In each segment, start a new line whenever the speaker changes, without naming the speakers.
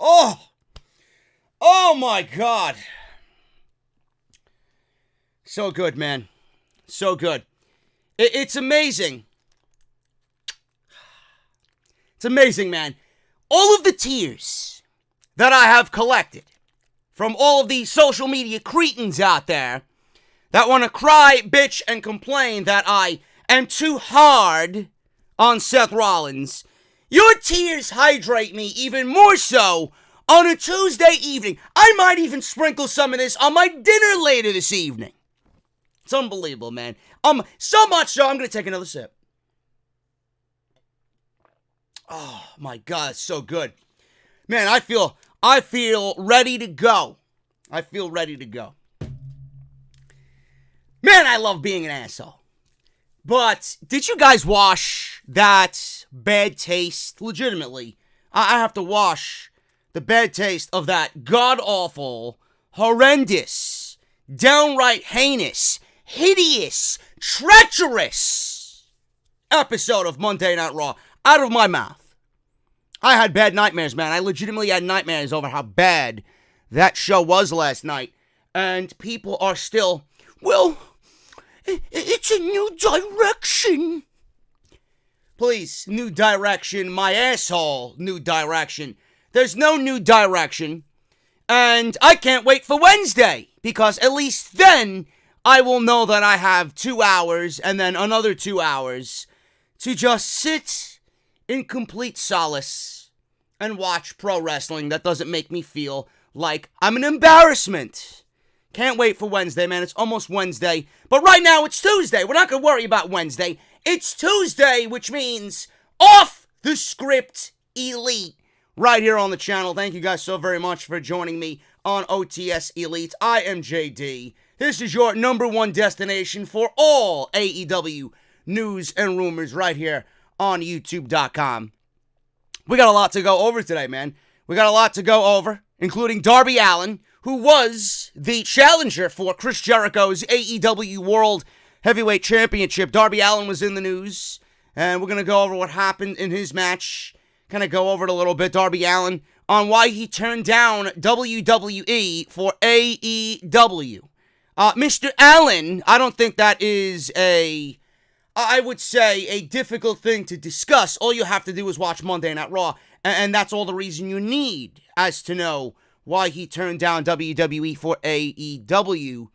Oh my God. So good, man. So good. It's amazing. It's amazing, man. All of the tears that I have collected from all of these social media cretins out there that want to cry, bitch, and complain that I am too hard on Seth Rollins, your tears hydrate me even more so on a Tuesday evening. I might even sprinkle some of this on my dinner later this evening. It's unbelievable, man. So much so, I'm going to take another sip. Oh, my God, it's so good. Man, I feel ready to go. I feel ready to go. Man, I love being an asshole. But did you guys wash that bad taste? Legitimately, I have to wash the bad taste of that god-awful, horrendous, downright heinous, hideous, treacherous episode of Monday Night Raw out of my mouth. I had bad nightmares, man. I legitimately had nightmares over how bad that show was last night. And people are still, well, it's a new direction. Please, new direction, my asshole, new direction. There's no new direction. And I can't wait for Wednesday, because at least then I will know that I have 2 hours and then another 2 hours to just sit in complete solace and watch pro wrestling that doesn't make me feel like I'm an embarrassment. Can't wait for Wednesday, man. It's almost Wednesday. But right now, it's Tuesday. We're not going to worry about Wednesday. It's Tuesday, which means off the script elite right here on the channel. Thank you guys so very much for joining me on OTS Elite. I am JD. This is your number one destination for all AEW news and rumors right here on YouTube.com. We got a lot to go over today, man. We got a lot to go over, including Darby Allin, who was the challenger for Chris Jericho's AEW World Heavyweight Championship. Darby Allin was in the news, and we're going to go over what happened in his match. Kind of go over it a little bit. Darby Allin on why he turned down WWE for AEW. Mr. Allin, I don't think that is I would say, a difficult thing to discuss. All you have to do is watch Monday Night Raw, and that's all the reason you need as to know why he turned down WWE for AEW.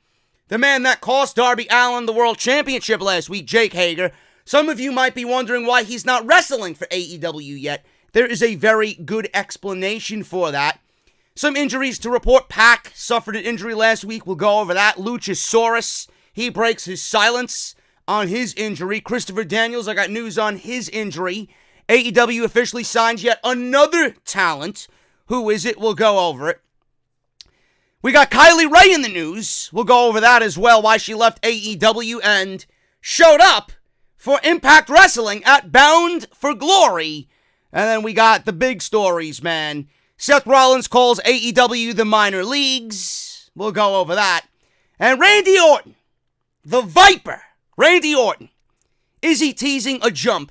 The man that cost Darby Allin the World Championship last week, Jake Hager. Some of you might be wondering why he's not wrestling for AEW yet. There is a very good explanation for that. Some injuries to report. Pac suffered an injury last week. We'll go over that. Luchasaurus, he breaks his silence on his injury. Christopher Daniels, I got news on his injury. AEW officially signs yet another talent. Who is it? We'll go over it. We got Kylie Rae in the news. We'll go over that as well, why she left AEW and showed up for Impact Wrestling at Bound for Glory. And then we got the big stories, man. Seth Rollins calls AEW the minor leagues. We'll go over that. And Randy Orton, the Viper, Randy Orton, is he teasing a jump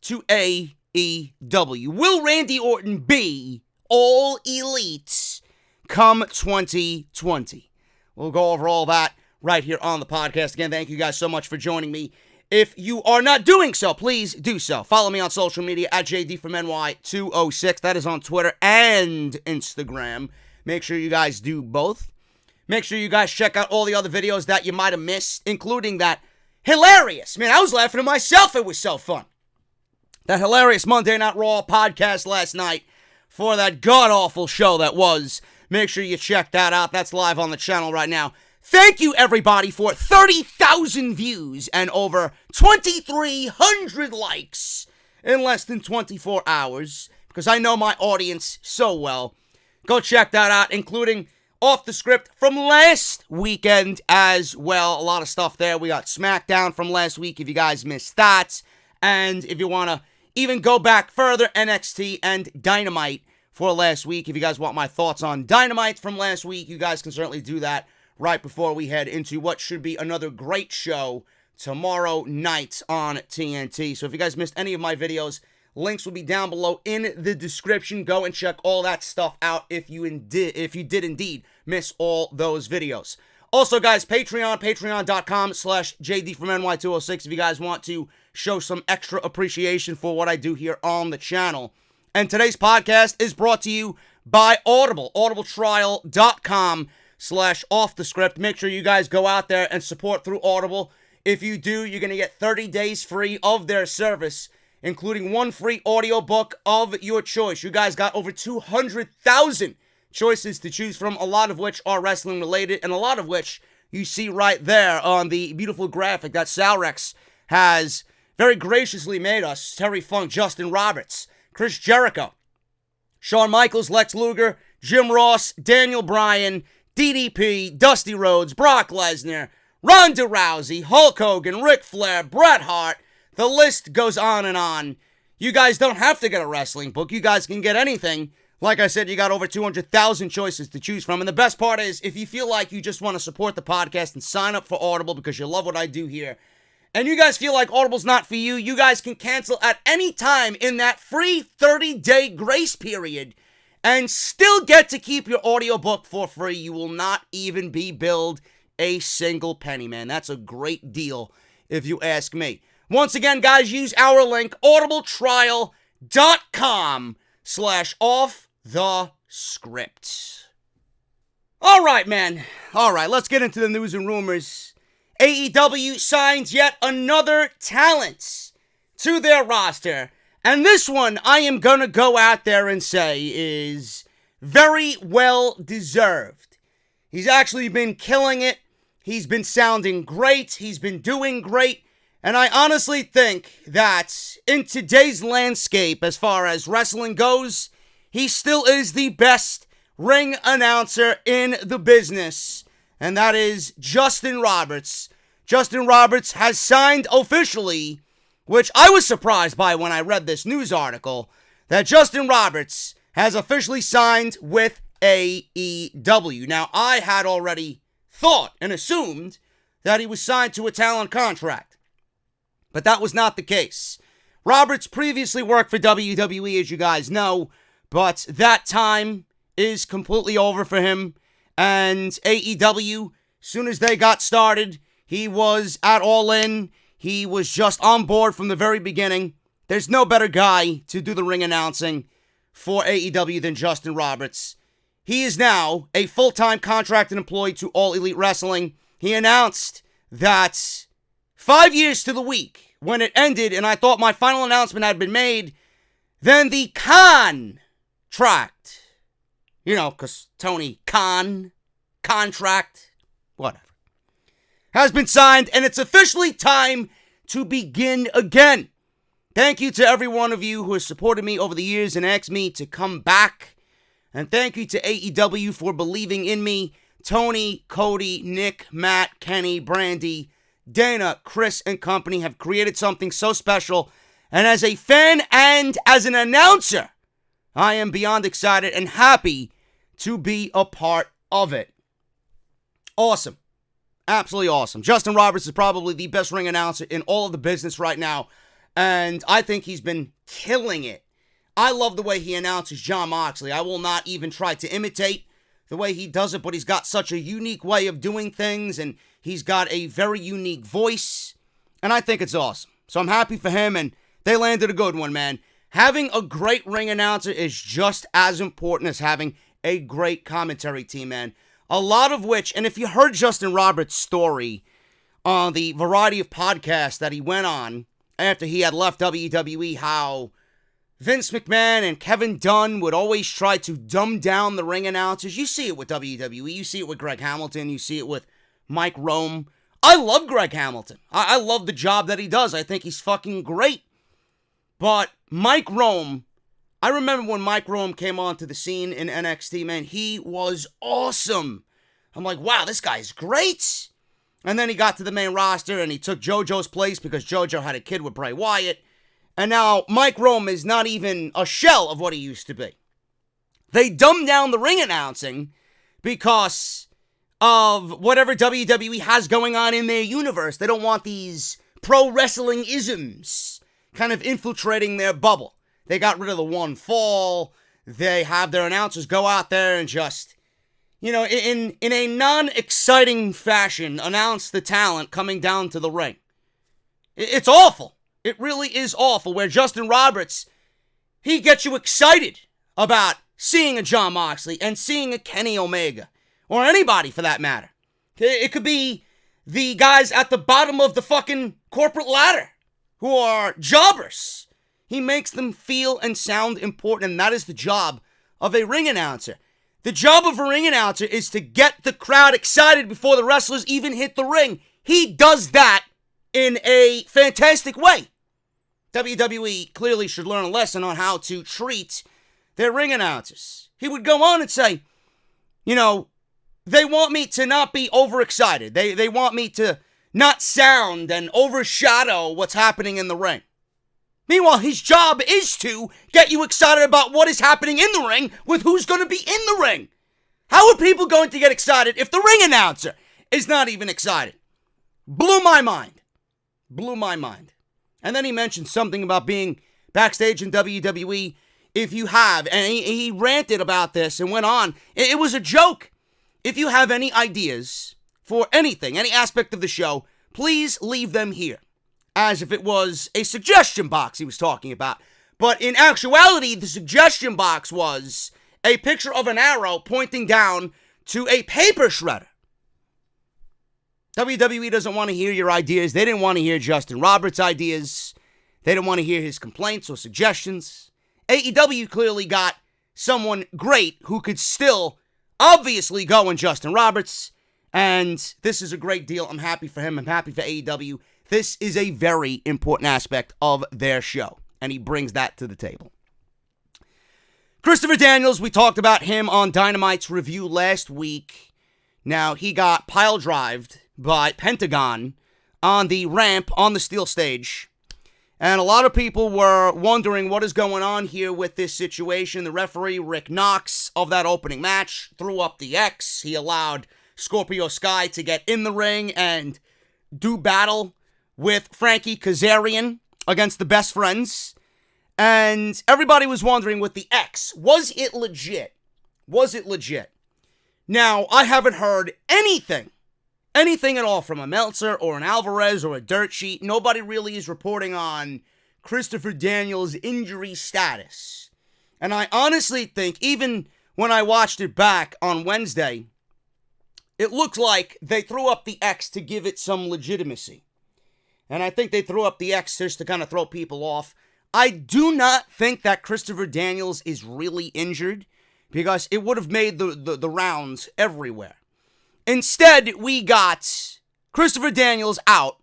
to AEW? Will Randy Orton be all elite come 2020? We'll go over all that right here on the podcast. Again, thank you guys so much for joining me. If you are not doing so, please do so. Follow me on social media at JD from NY206. That is on Twitter and Instagram. Make sure you guys do both. Make sure you guys check out all the other videos that you might have missed, including that hilarious, man, I was laughing at myself. It was so fun. That hilarious Monday Night Raw podcast last night for that god-awful show that was. Make sure you check that out. That's live on the channel right now. Thank you, everybody, for 30,000 views and over 2,300 likes in less than 24 hours, because I know my audience so well. Go check that out, including Off the Script from last weekend as well. A lot of stuff there. We got Smackdown from last week, if you guys missed that. And if you want to even go back further, NXT and Dynamite for last week. If you guys want my thoughts on Dynamite from last week, you guys can certainly do that right before we head into what should be another great show tomorrow night on TNT. So if you guys missed any of my videos Links will be down below in the description. Go and check all that stuff out if you did indeed miss all those videos. Also, guys, patreon.com/JD from NY206 if you guys want to show some extra appreciation for what I do here on the channel. And today's podcast is brought to you by Audible, audibletrial.com/offthescript. Make sure you guys go out there and support through Audible. If you do, you're going to get 30 days free of their service, including one free audiobook of your choice. You guys got over 200,000 choices to choose from, a lot of which are wrestling related, and a lot of which you see right there on the beautiful graphic that Salrex has very graciously made us. Terry Funk, Justin Roberts, Chris Jericho, Shawn Michaels, Lex Luger, Jim Ross, Daniel Bryan, DDP, Dusty Rhodes, Brock Lesnar, Ronda Rousey, Hulk Hogan, Ric Flair, Bret Hart. The list goes on and on. You guys don't have to get a wrestling book. You guys can get anything. Like I said, you got over 200,000 choices to choose from. And the best part is, if you feel like you just want to support the podcast and sign up for Audible because you love what I do here, and you guys feel like Audible's not for you, you guys can cancel at any time in that free 30-day grace period and still get to keep your audiobook for free. You will not even be billed a single penny, man. That's a great deal if you ask me. Once again, guys, use our link, audibletrial.com/offthescript. All right, man. All right, let's get into the news and rumors. AEW signs yet another talent to their roster. And this one, I am going to go out there and say, is very well deserved. He's actually been killing it. He's been sounding great. He's been doing great. And I honestly think that in today's landscape, as far as wrestling goes, he still is the best ring announcer in the business. And that is Justin Roberts. Justin Roberts has signed officially, which I was surprised by when I read this news article, that Justin Roberts has officially signed with AEW. Now, I had already thought and assumed that he was signed to a talent contract, but that was not the case. Roberts previously worked for WWE, as you guys know, but that time is completely over for him. And AEW, soon as they got started, he was at All In. He was just on board from the very beginning. There's no better guy to do the ring announcing for AEW than Justin Roberts. He is now a full-time contracted employee to All Elite Wrestling. He announced that 5 years to the week, when it ended and I thought my final announcement had been made, then the contract, because Tony Khan, contract, whatever, has been signed, and it's officially time to begin again. Thank you to every one of you who has supported me over the years and asked me to come back. And thank you to AEW for believing in me. Tony, Cody, Nick, Matt, Kenny, Brandy, Dana, Chris, and company have created something so special. And as a fan and as an announcer, I am beyond excited and happy to be a part of it. Awesome. Absolutely awesome. Justin Roberts is probably the best ring announcer in all of the business right now, and I think he's been killing it. I love the way he announces Jon Moxley. I will not even try to imitate the way he does it, but he's got such a unique way of doing things, and he's got a very unique voice, and I think it's awesome. So I'm happy for him, and they landed a good one, man. Having a great ring announcer is just as important as having a great commentary team, man. A lot of which, and if you heard Justin Roberts' story on the variety of podcasts that he went on after he had left WWE, how Vince McMahon and Kevin Dunn would always try to dumb down the ring announcers. You see it with WWE. You see it with Greg Hamilton. You see it with Mike Rome. I love Greg Hamilton. I love the job that he does. I think he's fucking great. But Mike Rome, I remember when Mike Rome came onto the scene in NXT, man, he was awesome. I'm like, wow, this guy's great. And then he got to the main roster and he took JoJo's place because JoJo had a kid with Bray Wyatt. And now Mike Rome is not even a shell of what he used to be. They dumbed down the ring announcing because of whatever WWE has going on in their universe. They don't want these pro wrestling isms kind of infiltrating their bubble. They got rid of the one fall. They have their announcers go out there and just, in a non-exciting fashion, announce the talent coming down to the ring. It's awful. It really is awful, where Justin Roberts, he gets you excited about seeing a Jon Moxley and seeing a Kenny Omega, or anybody for that matter. It could be the guys at the bottom of the fucking corporate ladder who are jobbers. He makes them feel and sound important, and that is the job of a ring announcer. The job of a ring announcer is to get the crowd excited before the wrestlers even hit the ring. He does that in a fantastic way. WWE clearly should learn a lesson on how to treat their ring announcers. He would go on and say, they want me to not be overexcited. They want me to not sound and overshadow what's happening in the ring. Meanwhile, his job is to get you excited about what is happening in the ring with who's going to be in the ring. How are people going to get excited if the ring announcer is not even excited? Blew my mind. And then he mentioned something about being backstage in WWE. If you have, and he ranted about this and went on, it was a joke. If you have any ideas for anything, any aspect of the show, please leave them here. As if it was a suggestion box he was talking about. But in actuality, the suggestion box was a picture of an arrow pointing down to a paper shredder. WWE doesn't want to hear your ideas. They didn't want to hear Justin Roberts' ideas. They didn't want to hear his complaints or suggestions. AEW clearly got someone great who could still obviously go in Justin Roberts. And this is a great deal. I'm happy for him. I'm happy for AEW. This is a very important aspect of their show. And he brings that to the table. Christopher Daniels, we talked about him on Dynamite's review last week. Now, he got pile-drived by Pentagon on the ramp on the steel stage. And a lot of people were wondering what is going on here with this situation. The referee, Rick Knox, of that opening match, threw up the X. He allowed Scorpio Sky to get in the ring and do battle with Frankie Kazarian against the Best Friends. And everybody was wondering with the X, was it legit? Was it legit? Now, I haven't heard anything at all from a Meltzer or an Alvarez or a Dirt Sheet. Nobody really is reporting on Christopher Daniels' injury status. And I honestly think, even when I watched it back on Wednesday, it looked like they threw up the X to give it some legitimacy. And I think they threw up the X just to kind of throw people off. I do not think that Christopher Daniels is really injured, because it would have made the rounds everywhere. Instead, we got Christopher Daniels out,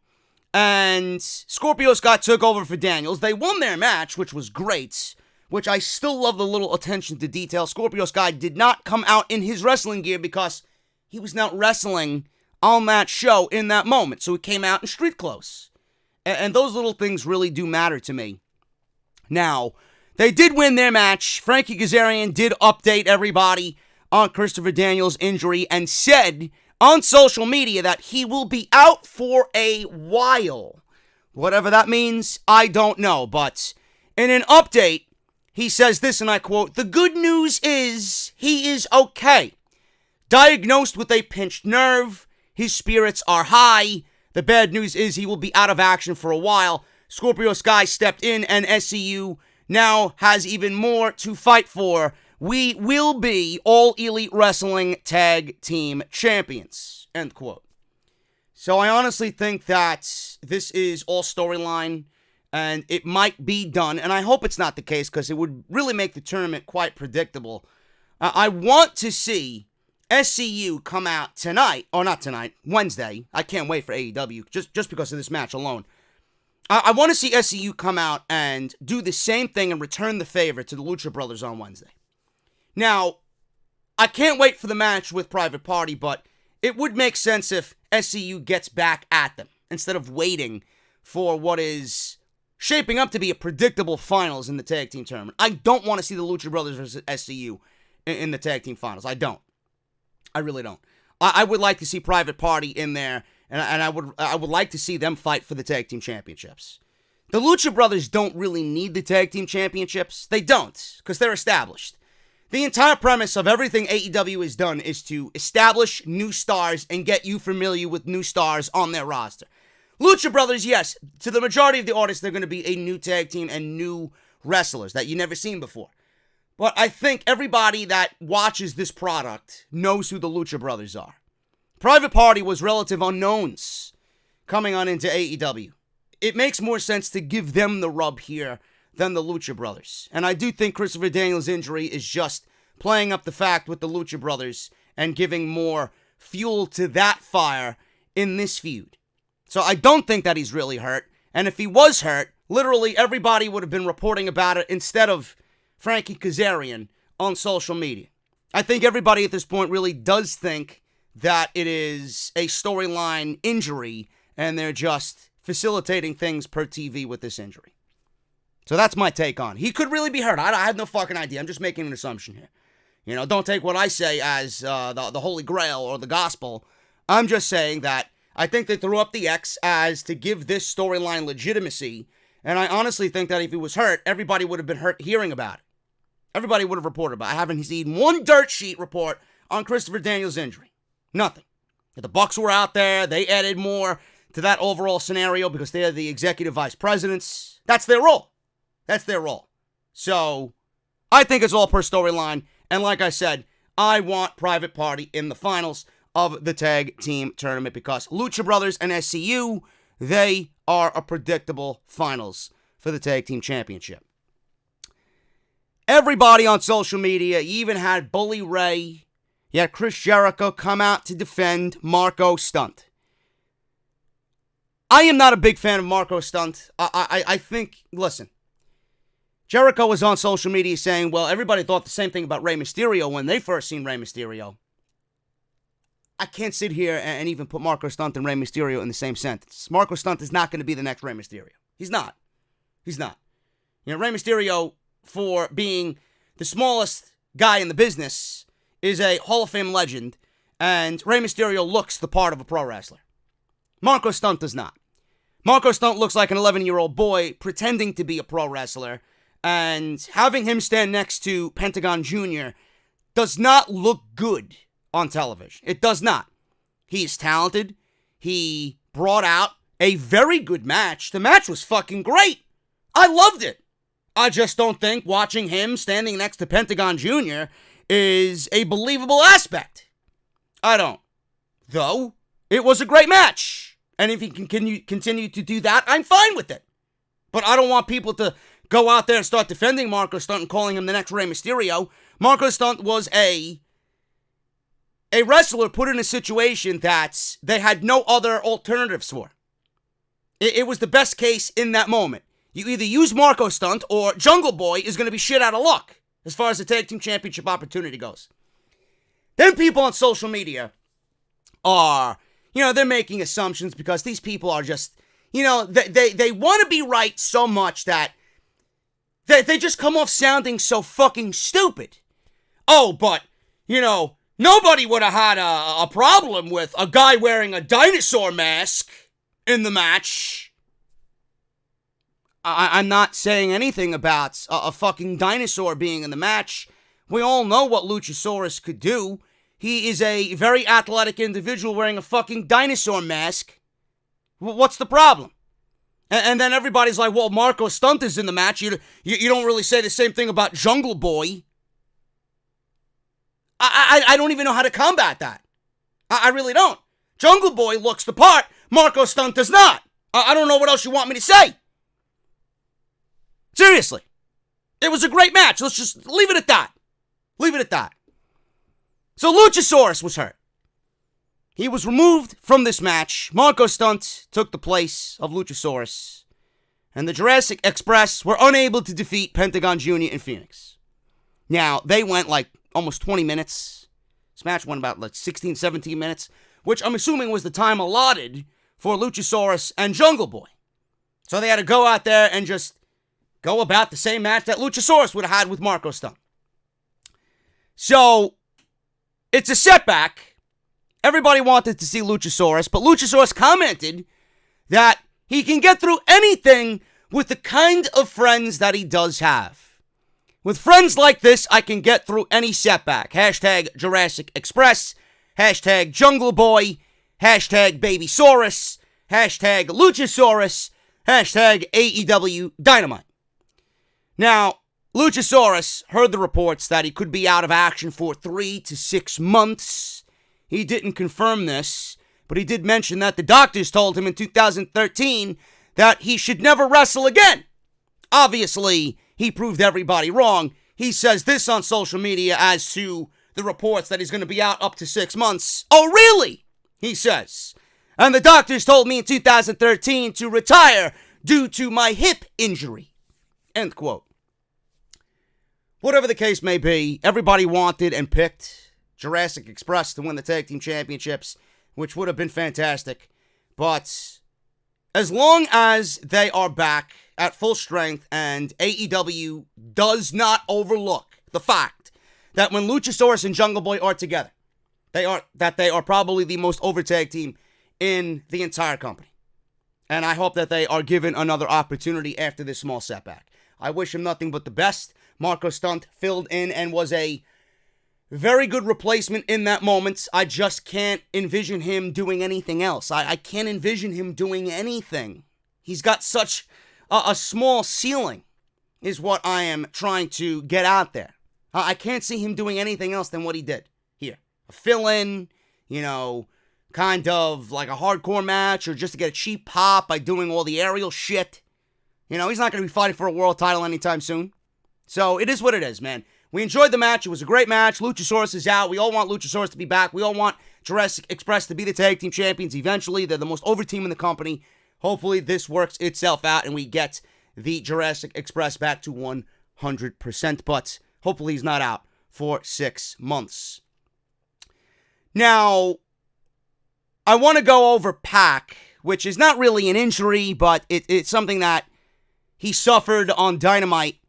and Scorpio Sky took over for Daniels. They won their match, which was great, which I still love the little attention to detail. Scorpio Sky did not come out in his wrestling gear because he was not wrestling on that show in that moment, so he came out in street clothes. And those little things really do matter to me. Now, they did win their match. Frankie Kazarian did update everybody on Christopher Daniels' injury and said on social media that he will be out for a while. Whatever that means, I don't know. But in an update, he says this, and I quote, "The good news is he is okay. Diagnosed with a pinched nerve. His spirits are high. The bad news is he will be out of action for a while. Scorpio Sky stepped in, and SCU now has even more to fight for. We will be All Elite Wrestling Tag Team Champions." End quote. So I honestly think that this is all storyline, and it might be done, and I hope it's not the case, because it would really make the tournament quite predictable. I want to see SCU come out tonight, or not tonight, Wednesday. I can't wait for AEW, just because of this match alone. I want to see SCU come out and do the same thing and return the favor to the Lucha Brothers on Wednesday. Now, I can't wait for the match with Private Party, but it would make sense if SCU gets back at them instead of waiting for what is shaping up to be a predictable finals in the tag team tournament. I don't want to see the Lucha Brothers versus SCU in the tag team finals. I don't. I really don't. I would like to see Private Party in there, and I would like to see them fight for the tag team championships. The Lucha Brothers don't really need the tag team championships. They don't, because they're established. The entire premise of everything AEW has done is to establish new stars and get you familiar with new stars on their roster. Lucha Brothers, yes, to the majority of the audience, they're going to be a new tag team and new wrestlers that you've never seen before. But I think everybody that watches this product knows who the Lucha Brothers are. Private Party was relative unknowns coming on into AEW. It makes more sense to give them the rub here than the Lucha Brothers. And I do think Christopher Daniels' injury is just playing up the fact with the Lucha Brothers and giving more fuel to that fire in this feud. So I don't think that he's really hurt. And if he was hurt, literally everybody would have been reporting about it instead of Frankie Kazarian on social media. I think everybody at this point really does think that it is a storyline injury and they're just facilitating things per TV with this injury. So that's my take on it. He could really be hurt. I have no fucking idea. I'm just making an assumption here. You know, don't take what I say as the Holy Grail or the gospel. I'm just saying that I think they threw up the X as to give this storyline legitimacy. And I honestly think that if he was hurt, everybody would have been hurt hearing about it. Everybody would have reported about it. I haven't seen one dirt sheet report on Christopher Daniels' injury. Nothing. If the Bucks were out there, they added more to that overall scenario because they are the executive vice presidents. That's their role. That's their role. So, I think it's all per storyline. And like I said, I want Private Party in the finals of the tag team tournament because Lucha Brothers and SCU, they are a predictable finals for the tag team championship. Everybody on social media, you even had Bully Ray, you had Chris Jericho come out to defend Marco Stunt. I am not a big fan of Marco Stunt. I think, listen, Jericho was on social media saying, well, everybody thought the same thing about Rey Mysterio when they first seen Rey Mysterio. I can't sit here and even put Marco Stunt and Rey Mysterio in the same sentence. Marco Stunt is not going to be the next Rey Mysterio. He's not. He's not. You know, Rey Mysterio, for being the smallest guy in the business, is a Hall of Fame legend, and Rey Mysterio looks the part of a pro wrestler. Marco Stunt does not. Marco Stunt looks like an 11-year-old boy pretending to be a pro wrestler, and having him stand next to Pentagon Jr. does not look good on television. It does not. He is talented. He brought out a very good match. The match was fucking great. I loved it. I just don't think watching him standing next to Pentagon Jr. is a believable aspect. I don't. Though, it was a great match. And if he can continue to do that, I'm fine with it. But I don't want people to go out there and start defending Marco Stunt and calling him the next Rey Mysterio. Marco Stunt was a wrestler put in a situation that they had no other alternatives for. It was the best case in that moment. You either use Marco Stunt or Jungle Boy is going to be shit out of luck as far as the tag team championship opportunity goes. Then people on social media are, they're making assumptions because these people are just, they want to be right so much that they just come off sounding so fucking stupid. Oh, but, nobody would have had a problem with a guy wearing a dinosaur mask in the match. I'm not saying anything about a fucking dinosaur being in the match. We all know what Luchasaurus could do. He is a very athletic individual wearing a fucking dinosaur mask. What's the problem? And then everybody's like, well, Marco Stunt is in the match. You don't really say the same thing about Jungle Boy. I don't even know how to combat that. I really don't. Jungle Boy looks the part. Marco Stunt does not. I don't know what else you want me to say. Seriously. It was a great match. Let's just leave it at that. Leave it at that. So Luchasaurus was hurt. He was removed from this match. Marco Stunt took the place of Luchasaurus. And the Jurassic Express were unable to defeat Pentagon Jr. and Phoenix. Now, they went like almost 20 minutes. This match went about like 16, 17 minutes, which I'm assuming was the time allotted for Luchasaurus and Jungle Boy. So they had to go out there and just go about the same match that Luchasaurus would have had with Marco Stunt. So, it's a setback. Everybody wanted to see Luchasaurus, but Luchasaurus commented that he can get through anything with the kind of friends that he does have. With friends like this, I can get through any setback. Hashtag Jurassic Express. Hashtag Jungle Boy. Hashtag Babysaurus. Hashtag Luchasaurus. Hashtag AEW Dynamite. Now, Luchasaurus heard the reports that he could be out of action for 3 to 6 months. He didn't confirm this, but he did mention that the doctors told him in 2013 that he should never wrestle again. Obviously, he proved everybody wrong. He says this on social media as to the reports that he's going to be out up to 6 months. Oh, really? He says. And the doctors told me in 2013 to retire due to my hip injury. End quote. Whatever the case may be, everybody wanted and picked Jurassic Express to win the tag team championships, which would have been fantastic. But as long as they are back at full strength and AEW does not overlook the fact that when Luchasaurus and Jungle Boy are together, they are probably the most over tag team in the entire company. And I hope that they are given another opportunity after this small setback. I wish him nothing but the best. Marco Stunt filled in and was a very good replacement in that moment. I just can't envision him doing anything else. I can't envision him doing anything. He's got such a small ceiling, is what I am trying to get out there. I can't see him doing anything else than what he did here. A fill-in, kind of like a hardcore match, or just to get a cheap pop by doing all the aerial shit. He's not going to be fighting for a world title anytime soon. So it is what it is, man. We enjoyed the match. It was a great match. Luchasaurus is out. We all want Luchasaurus to be back. We all want Jurassic Express to be the tag team champions eventually. They're the most over team in the company. Hopefully this works itself out and we get the Jurassic Express back to 100%. But hopefully he's not out for 6 months. Now, I want to go over Pac, which is not really an injury, but it's something that he suffered on Dynamite.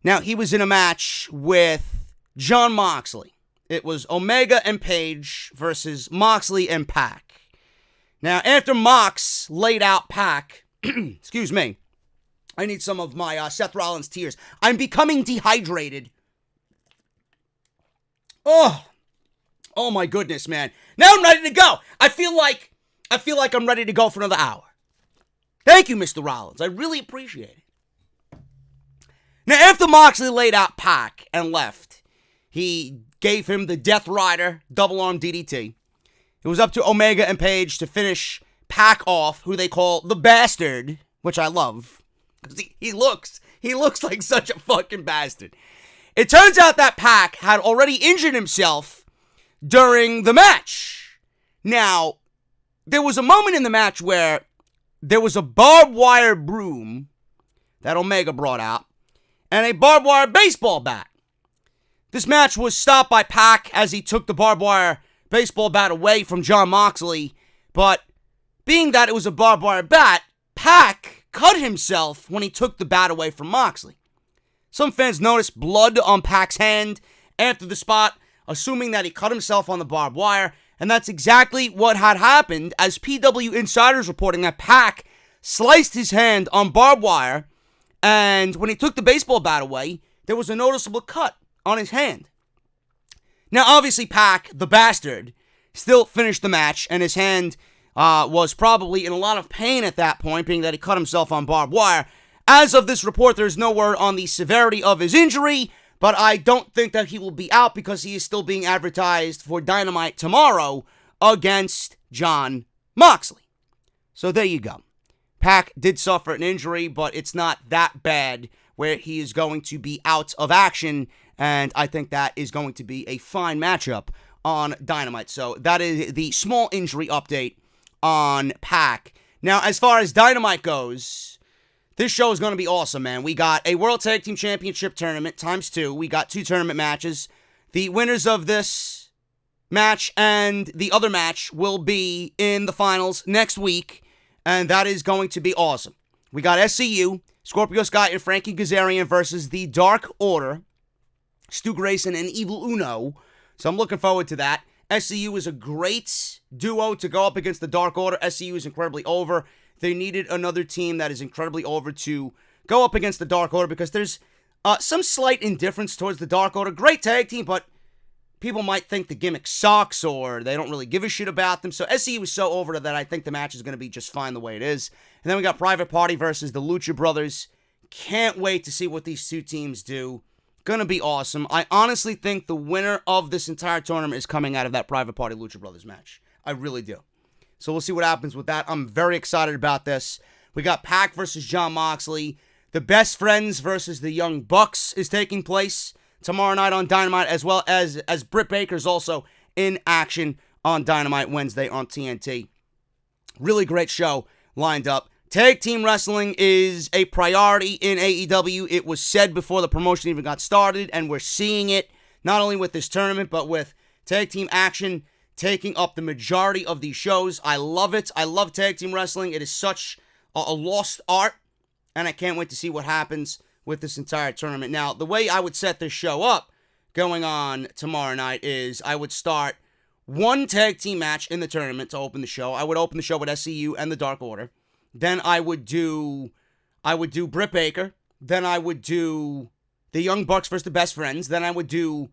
Now, he was in a match with Jon Moxley. It was Omega and Page versus Moxley and Pac. Now, after Mox laid out Pac, excuse me, I need some of my Seth Rollins tears. I'm becoming dehydrated. Oh my goodness, man. Now I'm ready to go. I feel like I'm ready to go for another hour. Thank you, Mr. Rollins. I really appreciate it. Now, after Moxley laid out Pac and left, he gave him the Death Rider double arm DDT. It was up to Omega and Page to finish Pac off, who they call the Bastard, which I love. Because he looks like such a fucking bastard. It turns out that Pac had already injured himself during the match. Now, there was a moment in the match where there was a barbed wire broom that Omega brought out and a barbed wire baseball bat. This match was stopped by Pac as he took the barbed wire baseball bat away from Jon Moxley, but being that it was a barbed wire bat, Pac cut himself when he took the bat away from Moxley. Some fans noticed blood on Pac's hand after the spot, assuming that he cut himself on the barbed wire, and that's exactly what had happened, as PW Insider's reporting that Pac sliced his hand on barbed wire, and when he took the baseball bat away, there was a noticeable cut on his hand. Now, obviously, Pac, the Bastard, still finished the match, and his hand was probably in a lot of pain at that point, being that he cut himself on barbed wire. As of this report, there's no word on the severity of his injury, but I don't think that he will be out because he is still being advertised for Dynamite tomorrow against Jon Moxley. So there you go. Pac did suffer an injury, but it's not that bad where he is going to be out of action, and I think that is going to be a fine matchup on Dynamite. So that is the small injury update on Pac. Now, as far as Dynamite goes, this show is going to be awesome, man. We got a World Tag Team Championship tournament ×2. We got 2 tournament matches. The winners of this match and the other match will be in the finals next week, and that is going to be awesome. We got SCU, Scorpio Sky and Frankie Kazarian versus the Dark Order, Stu Grayson and Evil Uno. So I'm looking forward to that. SCU is a great duo to go up against the Dark Order. SCU is incredibly over. they needed another team that is incredibly over to go up against the Dark Order, because there's some slight indifference towards the Dark Order. Great tag team, but people might think the gimmick sucks or they don't really give a shit about them. So SCU is so over that I think the match is going to be just fine the way it is. And then we got Private Party versus the Lucha Brothers. Can't wait to see what these two teams do. Gonna be awesome. I honestly think the winner of this entire tournament is coming out of that Private Party Lucha Brothers match. I really do. So we'll see what happens with that. I'm very excited about this. We got Pac versus Jon Moxley. The Best Friends versus the Young Bucks is taking place tomorrow night on Dynamite, as well as Britt Baker's also in action on Dynamite Wednesday on TNT. Really great show lined up. Tag team wrestling is a priority in AEW. It was said before the promotion even got started, and we're seeing it not only with this tournament, but with tag team action taking up the majority of these shows. I love it. I love tag team wrestling. It is such a lost art, and I can't wait to see what happens with this entire tournament. Now, the way I would set this show up going on tomorrow night is I would start one tag team match in the tournament to open the show. I would open the show with SCU and the Dark Order. Then I would do Britt Baker. Then I would do the Young Bucks versus the Best Friends. Then I would do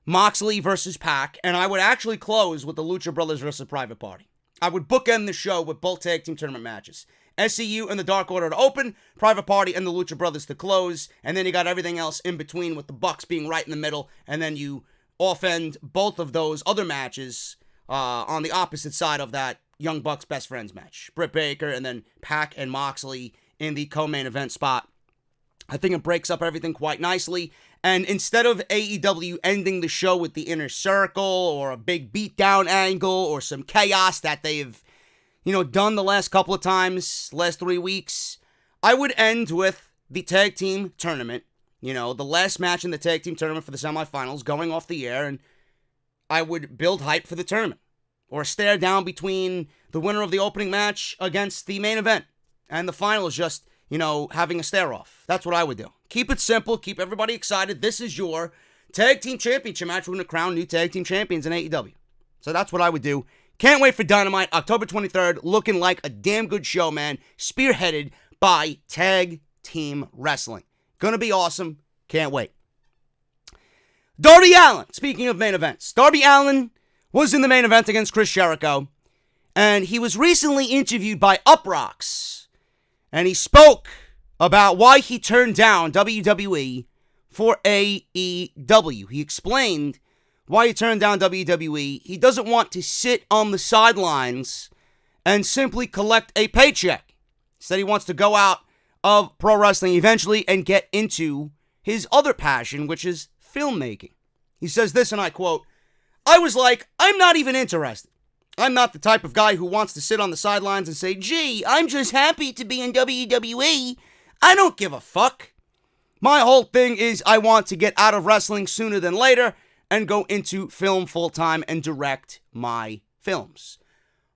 Moxley versus Pac. And I would actually close with the Lucha Brothers versus Private Party. I would bookend the show with both tag team tournament matches. SCU and the Dark Order to open, Private Party and the Lucha Brothers to close, and then you got everything else in between with the Bucks being right in the middle, and then you offend both of those other matches on the opposite side of that Young Bucks Best Friends match. Britt Baker and then Pac and Moxley in the co-main event spot. I think it breaks up everything quite nicely. And instead of AEW ending the show with the Inner Circle or a big beatdown angle or some chaos that they've, done the last couple of times, last 3 weeks, I would end with the tag team tournament. The last match in the tag team tournament for the semifinals going off the air, and I would build hype for the tournament. Or a stare down between the winner of the opening match against the main event. And the final is just, having a stare off. That's what I would do. Keep it simple. Keep everybody excited. This is your tag team championship match. We're going to crown new tag team champions in AEW. So that's what I would do. Can't wait for Dynamite, October 23rd. Looking like a damn good show, man. Spearheaded by Tag Team Wrestling. Gonna be awesome. Can't wait. Darby Allin. Speaking of main events. Darby Allin was in the main event against Chris Jericho, and he was recently interviewed by Uproxx, and he spoke about why he turned down WWE for AEW. He explained why he turned down WWE. He doesn't want to sit on the sidelines and simply collect a paycheck. He said he wants to go out of pro wrestling eventually and get into his other passion, which is filmmaking. He says this, and I quote, "I was like, I'm not even interested. I'm not the type of guy who wants to sit on the sidelines and say, gee, I'm just happy to be in WWE. I don't give a fuck. My whole thing is I want to get out of wrestling sooner than later and go into film full-time and direct my films."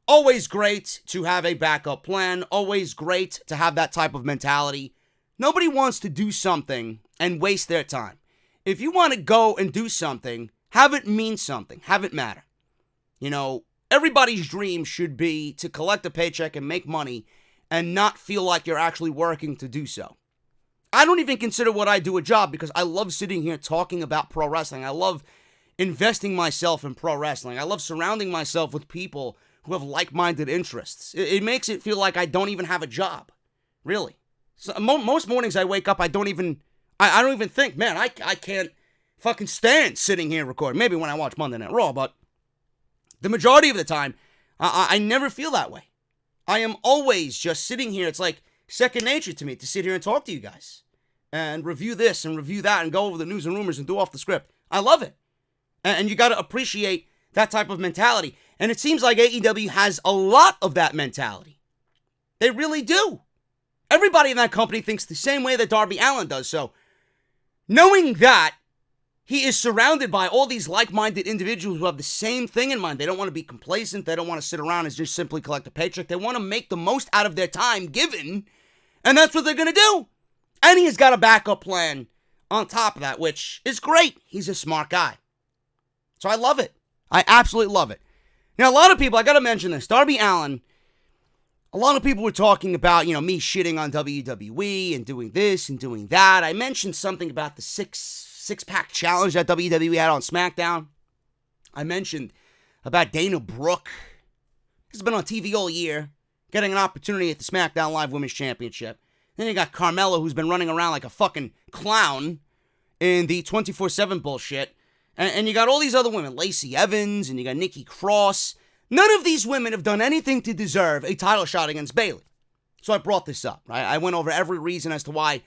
Always great to have a backup plan. Always great to have that type of mentality. Nobody wants to do something and waste their time. If you want to go and do something, have it mean something. Have it matter. Everybody's dream should be to collect a paycheck and make money and not feel like you're actually working to do so. I don't even consider what I do a job because I love sitting here talking about pro wrestling. I love investing myself in pro wrestling. I love surrounding myself with people who have like-minded interests. It makes it feel like I don't even have a job. Really. So, most mornings I wake up, I don't even think, man, I can't fucking stand sitting here recording. Maybe when I watch Monday Night Raw, but the majority of the time, I never feel that way. I am always just sitting here. It's like second nature to me to sit here and talk to you guys and review this and review that and go over the news and rumors and do off the script. I love it. And you got to appreciate that type of mentality. And it seems like AEW has a lot of that mentality. They really do. Everybody in that company thinks the same way that Darby Allin does. So knowing that he is surrounded by all these like-minded individuals who have the same thing in mind. They don't want to be complacent. They don't want to sit around and just simply collect a paycheck. They want to make the most out of their time given, and that's what they're going to do. And he's got a backup plan on top of that, which is great. He's a smart guy. So I love it. I absolutely love it. Now, a lot of people, I got to mention this. Darby Allin, a lot of people were talking about, me shitting on WWE and doing this and doing that. I mentioned something about the six-pack challenge that WWE had on Smackdown. I mentioned about Dana Brooke. He's been on TV all year, getting an opportunity at the SmackDown Live Women's Championship. Then you got Carmella, who's been running around like a fucking clown in the 24/7 bullshit. And you got all these other women, Lacey Evans, and you got Nikki Cross. None of these women have done anything to deserve a title shot against Bayley. So I brought this up, right? I went over every reason as to why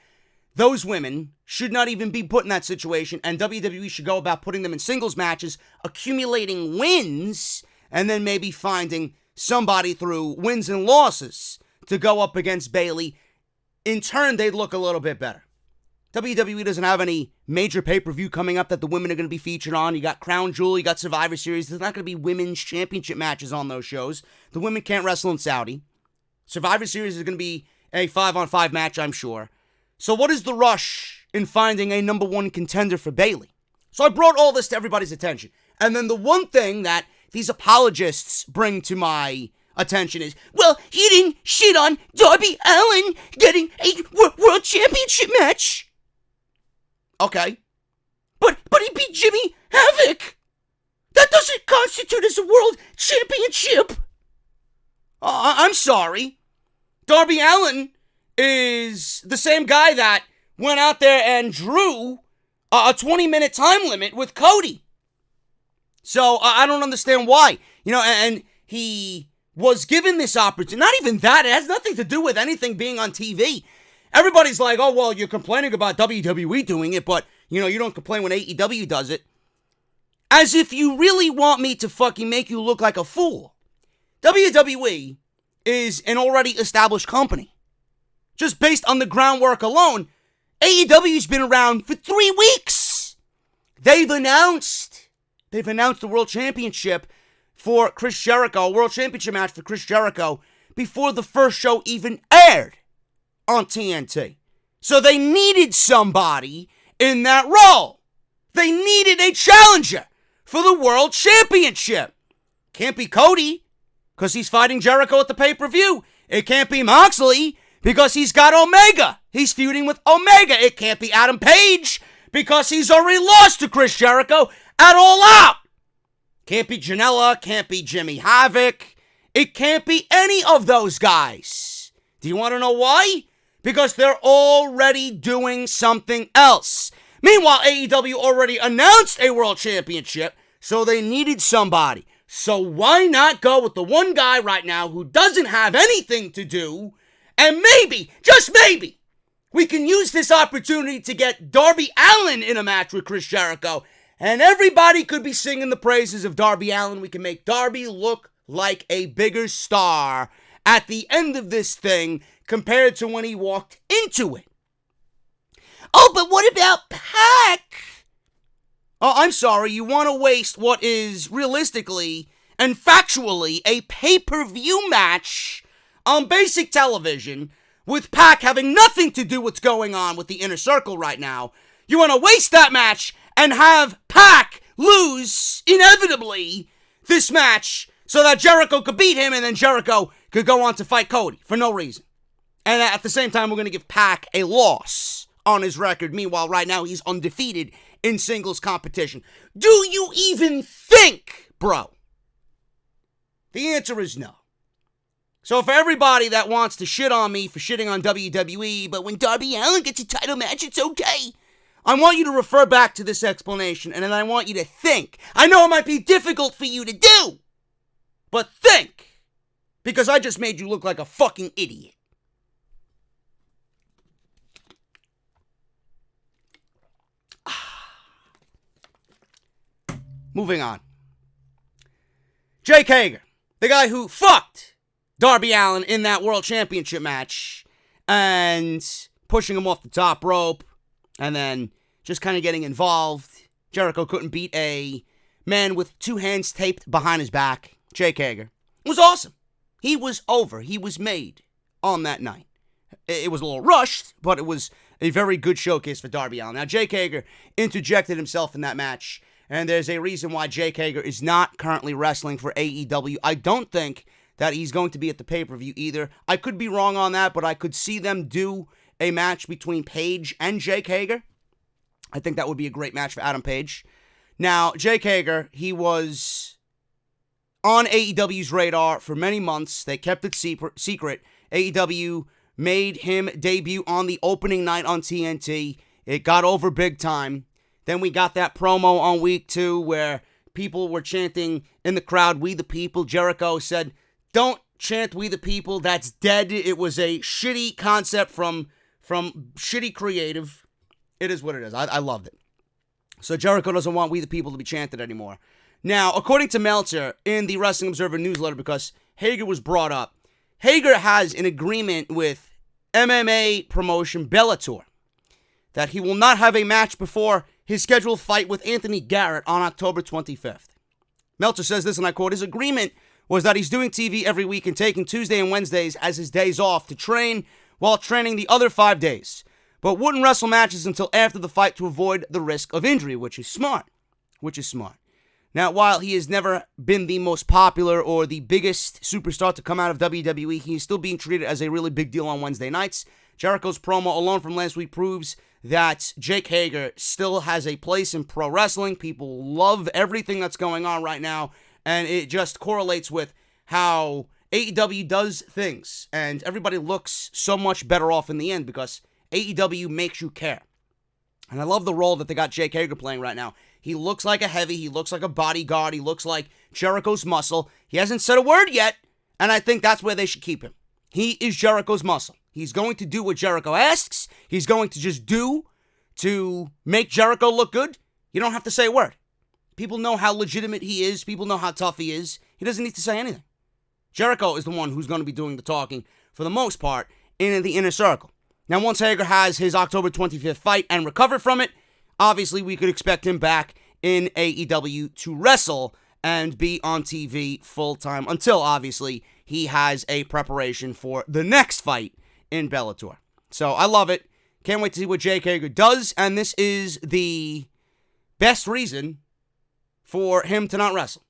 those women should not even be put in that situation, and WWE should go about putting them in singles matches, accumulating wins, and then maybe finding somebody through wins and losses to go up against Bayley. In turn, they'd look a little bit better. WWE doesn't have any major pay-per-view coming up that the women are going to be featured on. You got Crown Jewel, you got Survivor Series. There's not going to be women's championship matches on those shows. The women can't wrestle in Saudi. Survivor Series is going to be a 5-on-5 match, I'm sure. So what is the rush in finding a number one contender for Bayley? So I brought all this to everybody's attention. And then the one thing that these apologists bring to my attention is, well, he didn't shit on Darby Allin getting a world championship match. Okay. But he beat Jimmy Havoc. That doesn't constitute as a world championship. I'm sorry. Darby Allin is the same guy that went out there and drew a 20-minute time limit with Cody. So I don't understand why. And he was given this opportunity. Not even that. It has nothing to do with anything being on TV. Everybody's like, oh, well, you're complaining about WWE doing it, but, you don't complain when AEW does it. As if you really want me to fucking make you look like a fool. WWE is an already established company. Just based on the groundwork alone, AEW's been around for 3 weeks. They've announced the World Championship for Chris Jericho, a World Championship match for Chris Jericho, before the first show even aired on TNT. So they needed somebody in that role. They needed a challenger for the World Championship. Can't be Cody, because he's fighting Jericho at the pay-per-view. It can't be Moxley, because he's got Omega. He's feuding with Omega. It can't be Adam Page, because he's already lost to Chris Jericho at All Out. Can't be Janela. Can't be Jimmy Havoc. It can't be any of those guys. Do you want to know why? Because they're already doing something else. Meanwhile, AEW already announced a world championship, so they needed somebody. So why not go with the one guy right now who doesn't have anything to do, and maybe, just maybe, we can use this opportunity to get Darby Allin in a match with Chris Jericho, and everybody could be singing the praises of Darby Allin. We can make Darby look like a bigger star at the end of this thing compared to when he walked into it. Oh, but what about Pac? Oh, I'm sorry, you want to waste what is realistically and factually a pay-per-view match on basic television with Pac having nothing to do with what's going on with the Inner Circle right now. You want to waste that match and have Pac lose, inevitably, this match so that Jericho could beat him and then Jericho could go on to fight Cody for no reason. And at the same time, we're going to give Pac a loss on his record. Meanwhile, right now, he's undefeated in singles competition. Do you even think, bro? The answer is no. So for everybody that wants to shit on me for shitting on WWE, but when Darby Allin gets a title match, it's okay, I want you to refer back to this explanation, and then I want you to think. I know it might be difficult for you to do, but think. Because I just made you look like a fucking idiot. Moving on. Jake Hager, the guy who fucked Darby Allin in that World Championship match and pushing him off the top rope and then just kind of getting involved. Jericho couldn't beat a man with two hands taped behind his back. Jake Hager. It was awesome. He was over. He was made on that night. It was a little rushed, but it was a very good showcase for Darby Allin. Now, Jake Hager interjected himself in that match, and there's a reason why Jake Hager is not currently wrestling for AEW. I don't think that he's going to be at the pay-per-view either. I could be wrong on that, but I could see them do a match between Page and Jake Hager. I think that would be a great match for Adam Page. Now, Jake Hager, he was on AEW's radar for many months. They kept it secret. AEW made him debut on the opening night on TNT. It got over big time. Then we got that promo on week 2 where people were chanting in the crowd, "We the People." Jericho said, "Don't chant 'We the People.' That's dead." It was a shitty concept from shitty creative. It is what it is. I loved it. So Jericho doesn't want "We the People" to be chanted anymore. Now, according to Meltzer in the Wrestling Observer newsletter, because Hager was brought up, Hager has an agreement with MMA promotion Bellator that he will not have a match before his scheduled fight with Anthony Garrett on October 25th. Meltzer says this, and I quote, "His agreement was that he's doing TV every week and taking Tuesday and Wednesdays as his days off to train while training the other 5 days, but wouldn't wrestle matches until after the fight to avoid the risk of injury," which is smart. Now, while he has never been the most popular or the biggest superstar to come out of WWE, he is still being treated as a really big deal on Wednesday nights. Jericho's promo alone from last week proves that Jake Hager still has a place in pro wrestling. People love everything that's going on right now, and it just correlates with how AEW does things, and everybody looks so much better off in the end because AEW makes you care. And I love the role that they got Jake Hager playing right now. He looks like a heavy, he looks like a bodyguard, he looks like Jericho's muscle. He hasn't said a word yet, and I think that's where they should keep him. He is Jericho's muscle. He's going to do what Jericho asks. He's going to just do to make Jericho look good. You don't have to say a word. People know how legitimate he is. People know how tough he is. He doesn't need to say anything. Jericho is the one who's going to be doing the talking for the most part in the inner circle. Now, once Hager has his October 25th fight and recovered from it, obviously we could expect him back in AEW to wrestle and be on TV full-time until, obviously, he has a preparation for the next fight in Bellator. So, I love it. Can't wait to see what Jake Hager does, and this is the best reason for him to not wrestle.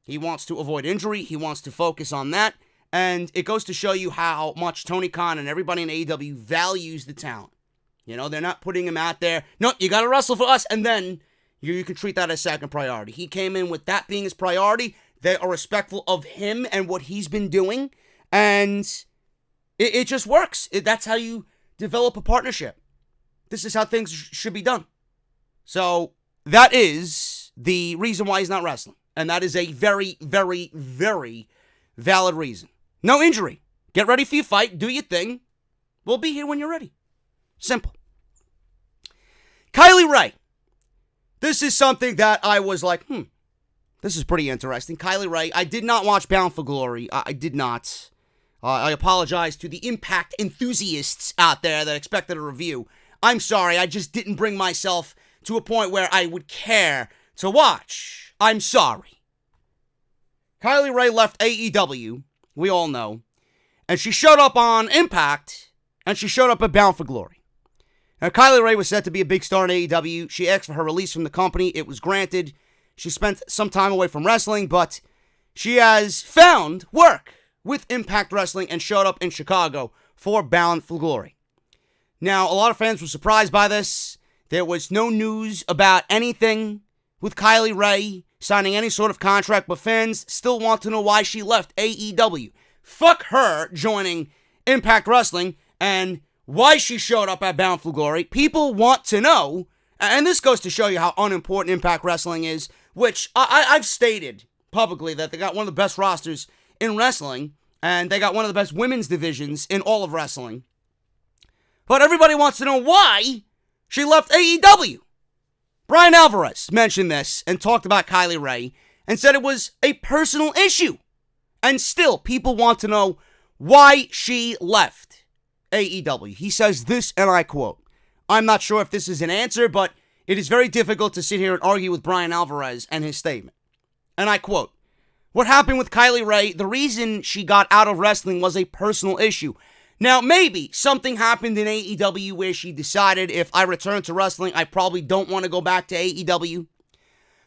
He wants to avoid injury. He wants to focus on that, and it goes to show you how much Tony Khan and everybody in AEW values the talent. You know, they're not putting him out there, "No, you got to wrestle for us," and then you can treat that as second priority. He came in with that being his priority. They are respectful of him and what he's been doing, and it just works. That's how you develop a partnership. This is how things should be done. So that is the reason why he's not wrestling, and that is a very, very, very valid reason. No injury. Get ready for your fight. Do your thing. We'll be here when you're ready. Simple. Kylie Rae. This is something that I was like, this is pretty interesting. Kylie Rae, I did not watch Bound for Glory. I did not. I apologize to the Impact enthusiasts out there that expected a review. I'm sorry, I just didn't bring myself to a point where I would care to watch. I'm sorry. Kylie Rae left AEW, we all know, and she showed up on Impact, and she showed up at Bound for Glory. Now, Kylie Rae was set to be a big star in AEW. She asked for her release from the company. It was granted. She spent some time away from wrestling, but she has found work with Impact Wrestling and showed up in Chicago for Bound for Glory. Now, a lot of fans were surprised by this. There was no news about anything with Kylie Rae signing any sort of contract, but fans still want to know why she left AEW. Fuck her joining Impact Wrestling and why she showed up at Bound for Glory. People want to know, and this goes to show you how unimportant Impact Wrestling is, which I've stated publicly that they got one of the best rosters in wrestling, and they got one of the best women's divisions in all of wrestling. But everybody wants to know why she left AEW. Brian Alvarez mentioned this and talked about Kylie Rae and said it was a personal issue. And still, people want to know why she left AEW. He says this, and I quote, "I'm not sure if this is an answer, but it is very difficult to sit here and argue with Brian Alvarez and his statement." And I quote, "What happened with Kylie Rae, the reason she got out of wrestling was a personal issue. Now, maybe something happened in AEW where she decided if I return to wrestling, I probably don't want to go back to AEW.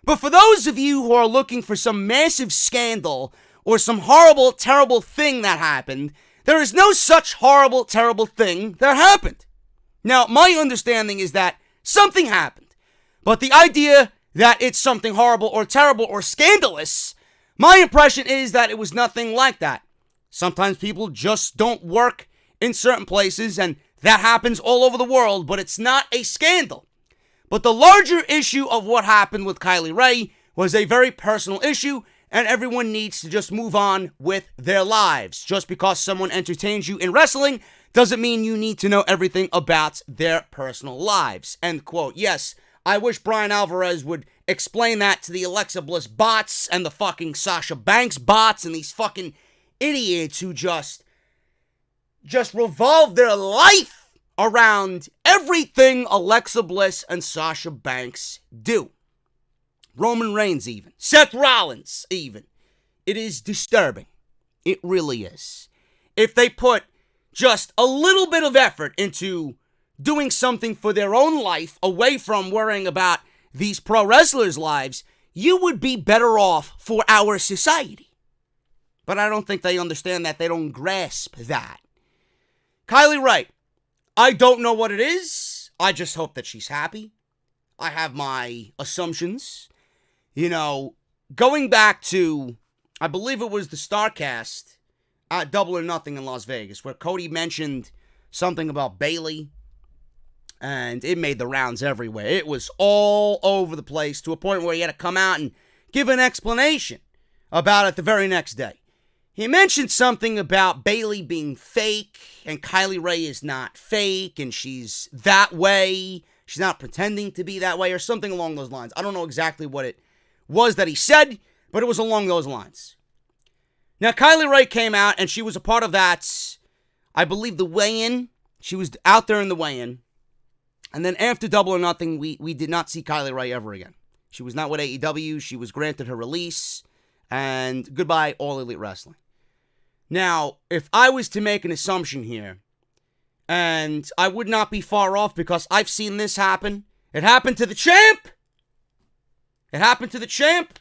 But for those of you who are looking for some massive scandal or some horrible, terrible thing that happened. There is no such horrible, terrible thing that happened. Now, my understanding is that something happened, but the idea that it's something horrible or terrible or scandalous, my impression is that it was nothing like that. Sometimes people just don't work in certain places, and that happens all over the world, but it's not a scandal. But the larger issue of what happened with Kylie Rae was a very personal issue, and everyone needs to just move on with their lives. Just because someone entertains you in wrestling doesn't mean you need to know everything about their personal lives. End quote. Yes, I wish Brian Alvarez would explain that to the Alexa Bliss bots and the fucking Sasha Banks bots and these fucking idiots who just revolve their life around everything Alexa Bliss and Sasha Banks do. Roman Reigns even. Seth Rollins even. It is disturbing. It really is. If they put just a little bit of effort into doing something for their own life away from worrying about these pro wrestlers' lives, you would be better off for our society. But I don't think they understand that. They don't grasp that. Kylie Rae. I don't know what it is. I just hope that she's happy. I have my assumptions. You know, going back to, I believe it was the StarCast at Double or Nothing in Las Vegas, where Cody mentioned something about Bayley, and it made the rounds everywhere. It was all over the place to a point where he had to come out and give an explanation about it the very next day. He mentioned something about Bayley being fake, and Kylie Rae is not fake, and she's that way. She's not pretending to be that way, or something along those lines. I don't know exactly what it was that he said, but it was along those lines. Now, Kylie Rae came out, and she was a part of that, I believe, the weigh-in. She was out there in the weigh-in. And then after Double or Nothing, we did not see Kylie Rae ever again. She was not with AEW. She was granted her release. And goodbye, All Elite Wrestling. Now, if I was to make an assumption here, and I would not be far off because I've seen this happen. It happened to the champ. It happened to the champ.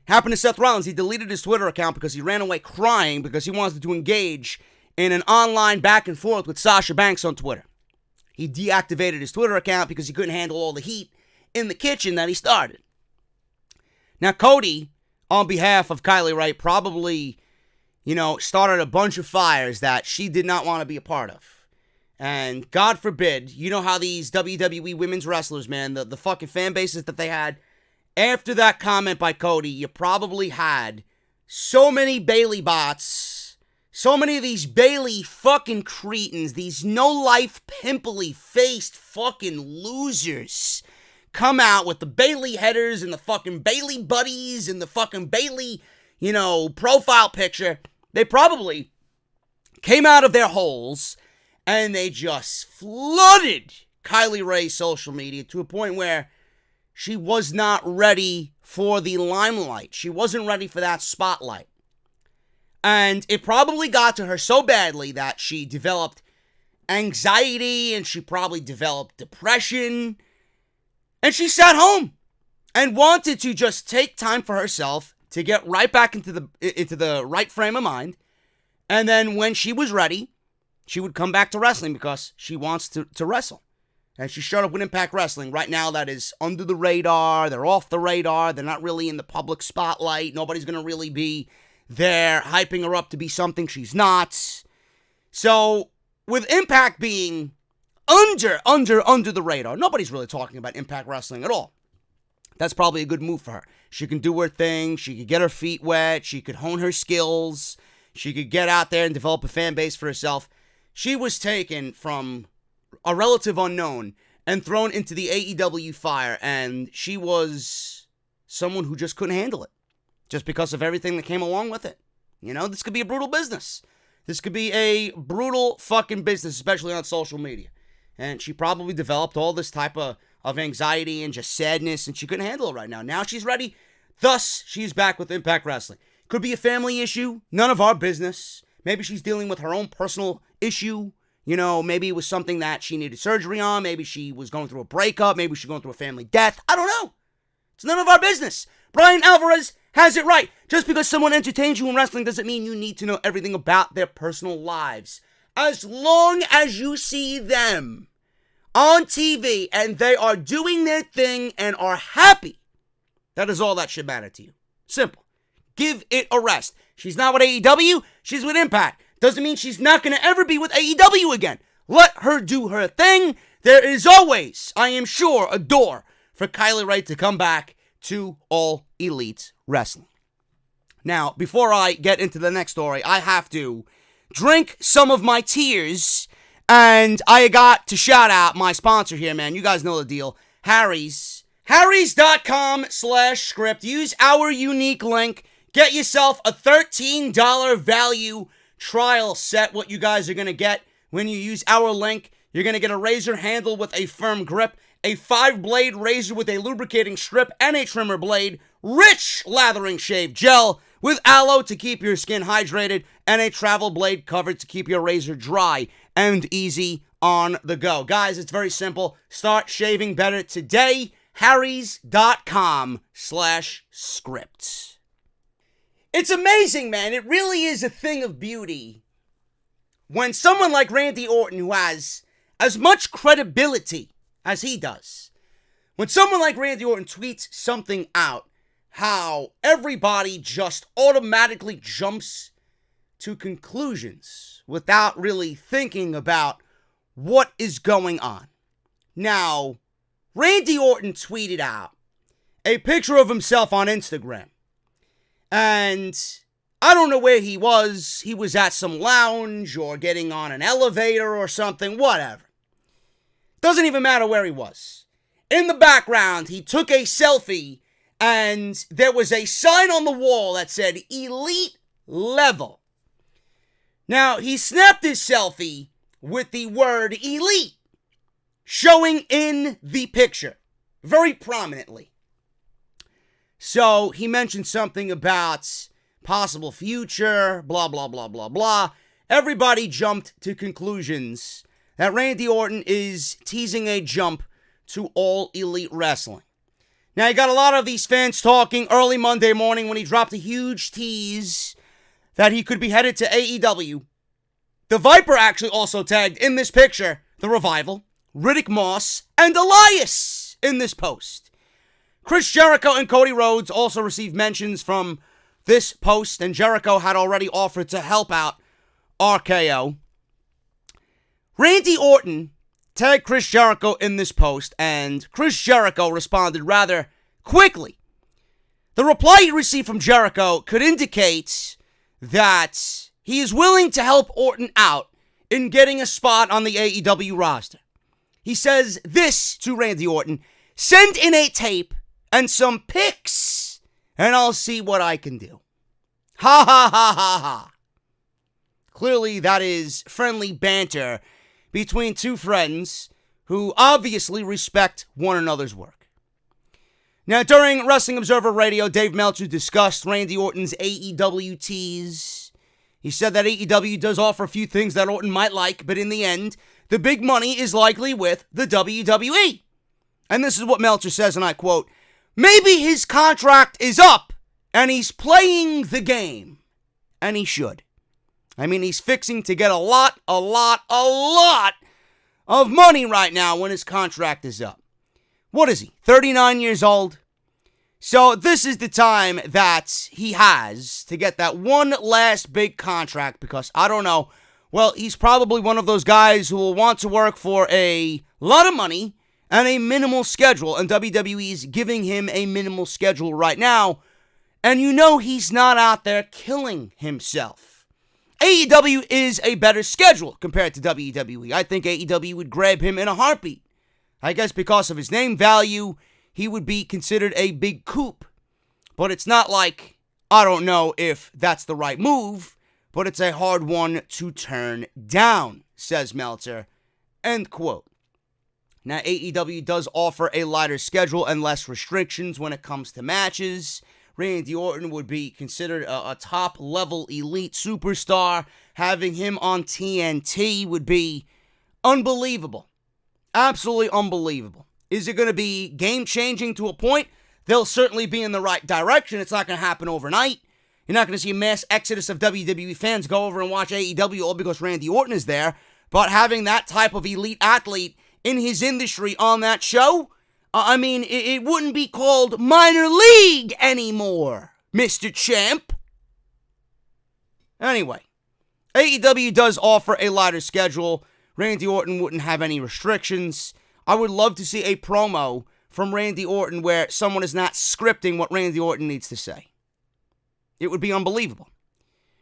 Happened to Seth Rollins. He deleted his Twitter account because he ran away crying because he wanted to engage in an online back and forth with Sasha Banks on Twitter. He deactivated his Twitter account because he couldn't handle all the heat in the kitchen that he started. Now, Cody, on behalf of Kylie Rae, probably, started a bunch of fires that she did not want to be a part of. And God forbid, you know how these WWE women's wrestlers, man, the fucking fan bases that they had, after that comment by Cody, you probably had so many Bayley bots, so many of these Bayley fucking cretins, these no-life, pimply-faced fucking losers come out with the Bayley headers and the fucking Bayley buddies and the fucking Bayley, profile picture. They probably came out of their holes and they just flooded Kylie Rae's social media to a point where she was not ready for the limelight. She wasn't ready for that spotlight. And it probably got to her so badly that she developed anxiety and she probably developed depression. And she sat home and wanted to just take time for herself to get right back into the right frame of mind. And then when she was ready, she would come back to wrestling because she wants to wrestle. And she showed up with Impact Wrestling. Right now, that is under the radar. They're off the radar. They're not really in the public spotlight. Nobody's going to really be there hyping her up to be something she's not. So, with Impact being under the radar, nobody's really talking about Impact Wrestling at all. That's probably a good move for her. She can do her thing. She could get her feet wet. She could hone her skills. She could get out there and develop a fan base for herself. She was taken from a relative unknown and thrown into the AEW fire, and she was someone who just couldn't handle it just because of everything that came along with it. This could be a brutal business. This could be a brutal fucking business, especially on social media. And she probably developed all this type of anxiety and just sadness, and she couldn't handle it right now. Now she's ready. Thus, she's back with Impact Wrestling. Could be a family issue. None of our business. Maybe she's dealing with her own personal issue. Maybe it was something that she needed surgery on. Maybe she was going through a breakup. Maybe she's going through a family death. I don't know. It's none of our business. Brian Alvarez has it right. Just because someone entertains you in wrestling doesn't mean you need to know everything about their personal lives. As long as you see them on TV and they are doing their thing and are happy, that is all that should matter to you. Simple. Give it a rest. She's not with AEW, she's with Impact. Doesn't mean she's not going to ever be with AEW again. Let her do her thing. There is always, I am sure, a door for Kylie Rae to come back to All Elite Wrestling. Now, before I get into the next story, I have to drink some of my tears, and I got to shout out my sponsor here, man. You guys know the deal. Harry's. Harry's.com/script. Use our unique link. Get yourself a $13 value trial set. What you guys are going to get when you use our link, you're going to get a razor handle with a firm grip, a 5-blade razor with a lubricating strip and a trimmer blade, rich lathering shave gel with aloe to keep your skin hydrated, and a travel blade cover to keep your razor dry and easy on the go. Guys, it's very simple. Start shaving better today. Harrys.com/script. It's amazing, man. It really is a thing of beauty when someone like Randy Orton, who has as much credibility as he does, when someone like Randy Orton tweets something out, how everybody just automatically jumps to conclusions without really thinking about what is going on. Now, Randy Orton tweeted out a picture of himself on Instagram. And I don't know where he was. He was at some lounge or getting on an elevator or something, whatever. Doesn't even matter where he was. In the background, he took a selfie and there was a sign on the wall that said Elite Level. Now, he snapped his selfie with the word Elite showing in the picture very prominently. So he mentioned something about possible future, blah, blah, blah, blah, blah. Everybody jumped to conclusions that Randy Orton is teasing a jump to All Elite Wrestling. Now, you got a lot of these fans talking early Monday morning when he dropped a huge tease that he could be headed to AEW. The Viper actually also tagged in this picture The Revival, Riddick Moss, and Elias in this post. Chris Jericho and Cody Rhodes also received mentions from this post, and Jericho had already offered to help out RKO. Randy Orton tagged Chris Jericho in this post, and Chris Jericho responded rather quickly. The reply he received from Jericho could indicate that he is willing to help Orton out in getting a spot on the AEW roster. He says this to Randy Orton: "Send in a tape and some pics, and I'll see what I can do." Ha ha ha ha ha. Clearly, that is friendly banter between two friends who obviously respect one another's work. Now, during Wrestling Observer Radio, Dave Meltzer discussed Randy Orton's AEW tease. He said that AEW does offer a few things that Orton might like, but in the end, the big money is likely with the WWE. And this is what Meltzer says, and I quote, "Maybe his contract is up, and he's playing the game." And he should. I mean, he's fixing to get a lot of money right now when his contract is up. What is he, 39 years old? So this is the time that he has to get that one last big contract, because I don't know. Well, he's probably one of those guys who will want to work for a lot of money and a minimal schedule, and WWE's giving him a minimal schedule right now, and you know he's not out there killing himself. AEW is a better schedule compared to WWE. I think AEW would grab him in a heartbeat. I guess because of his name value, he would be considered a big coup. But it's not like, I don't know if that's the right move, but it's a hard one to turn down, says Meltzer. End quote. Now, AEW does offer a lighter schedule and less restrictions when it comes to matches. Randy Orton would be considered a top-level elite superstar. Having him on TNT would be unbelievable. Absolutely unbelievable. Is it going to be game-changing to a point? they'll certainly be in the right direction. It's not going to happen overnight. You're not going to see a mass exodus of WWE fans go over and watch AEW all because Randy Orton is there. But having that type of elite athlete in his industry on that show, it wouldn't be called minor league anymore, Mr. Champ. Anyway, AEW does offer a lighter schedule. Randy Orton wouldn't have any restrictions. I would love to see a promo from Randy Orton where someone is not scripting what Randy Orton needs to say. It would be unbelievable.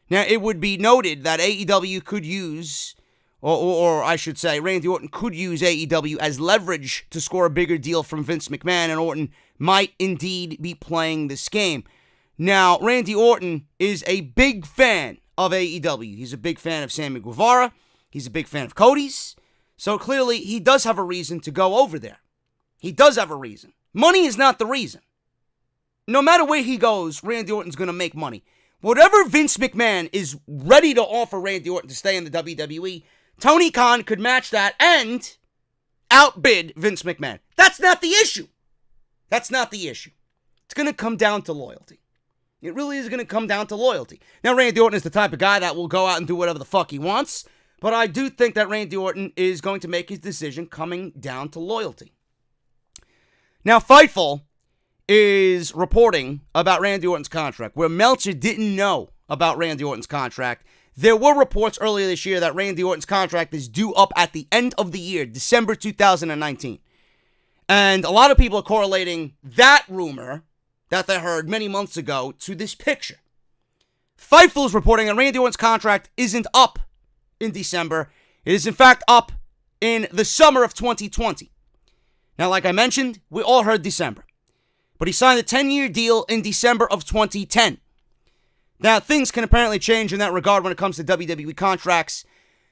Now, it would be noted that AEW could use, or I should say, Randy Orton could use AEW as leverage to score a bigger deal from Vince McMahon, and Orton might indeed be playing this game. Now, Randy Orton is a big fan of AEW. He's a big fan of Sammy Guevara. He's a big fan of Cody's. So clearly, he does have a reason to go over there. He does have a reason. Money is not the reason. No matter where he goes, Randy Orton's going to make money. Whatever Vince McMahon is ready to offer Randy Orton to stay in the WWE, Tony Khan could match that and outbid Vince McMahon. That's not the issue. That's not the issue. It's going to come down to loyalty. It really is going to come down to loyalty. Now, Randy Orton is the type of guy that will go out and do whatever the fuck he wants, but I do think that Randy Orton is going to make his decision coming down to loyalty. Now, Fightful is reporting about Randy Orton's contract, where Meltzer didn't know about Randy Orton's contract. There were reports earlier this year that Randy Orton's contract is due up at the end of the year, December 2019. And a lot of people are correlating that rumor that they heard many months ago to this picture. Fightful is reporting that Randy Orton's contract isn't up in December. It is in fact up in the summer of 2020. Now, like I mentioned, we all heard December. But he signed a 10-year deal in December of 2010. Now, things can apparently change in that regard when it comes to WWE contracts.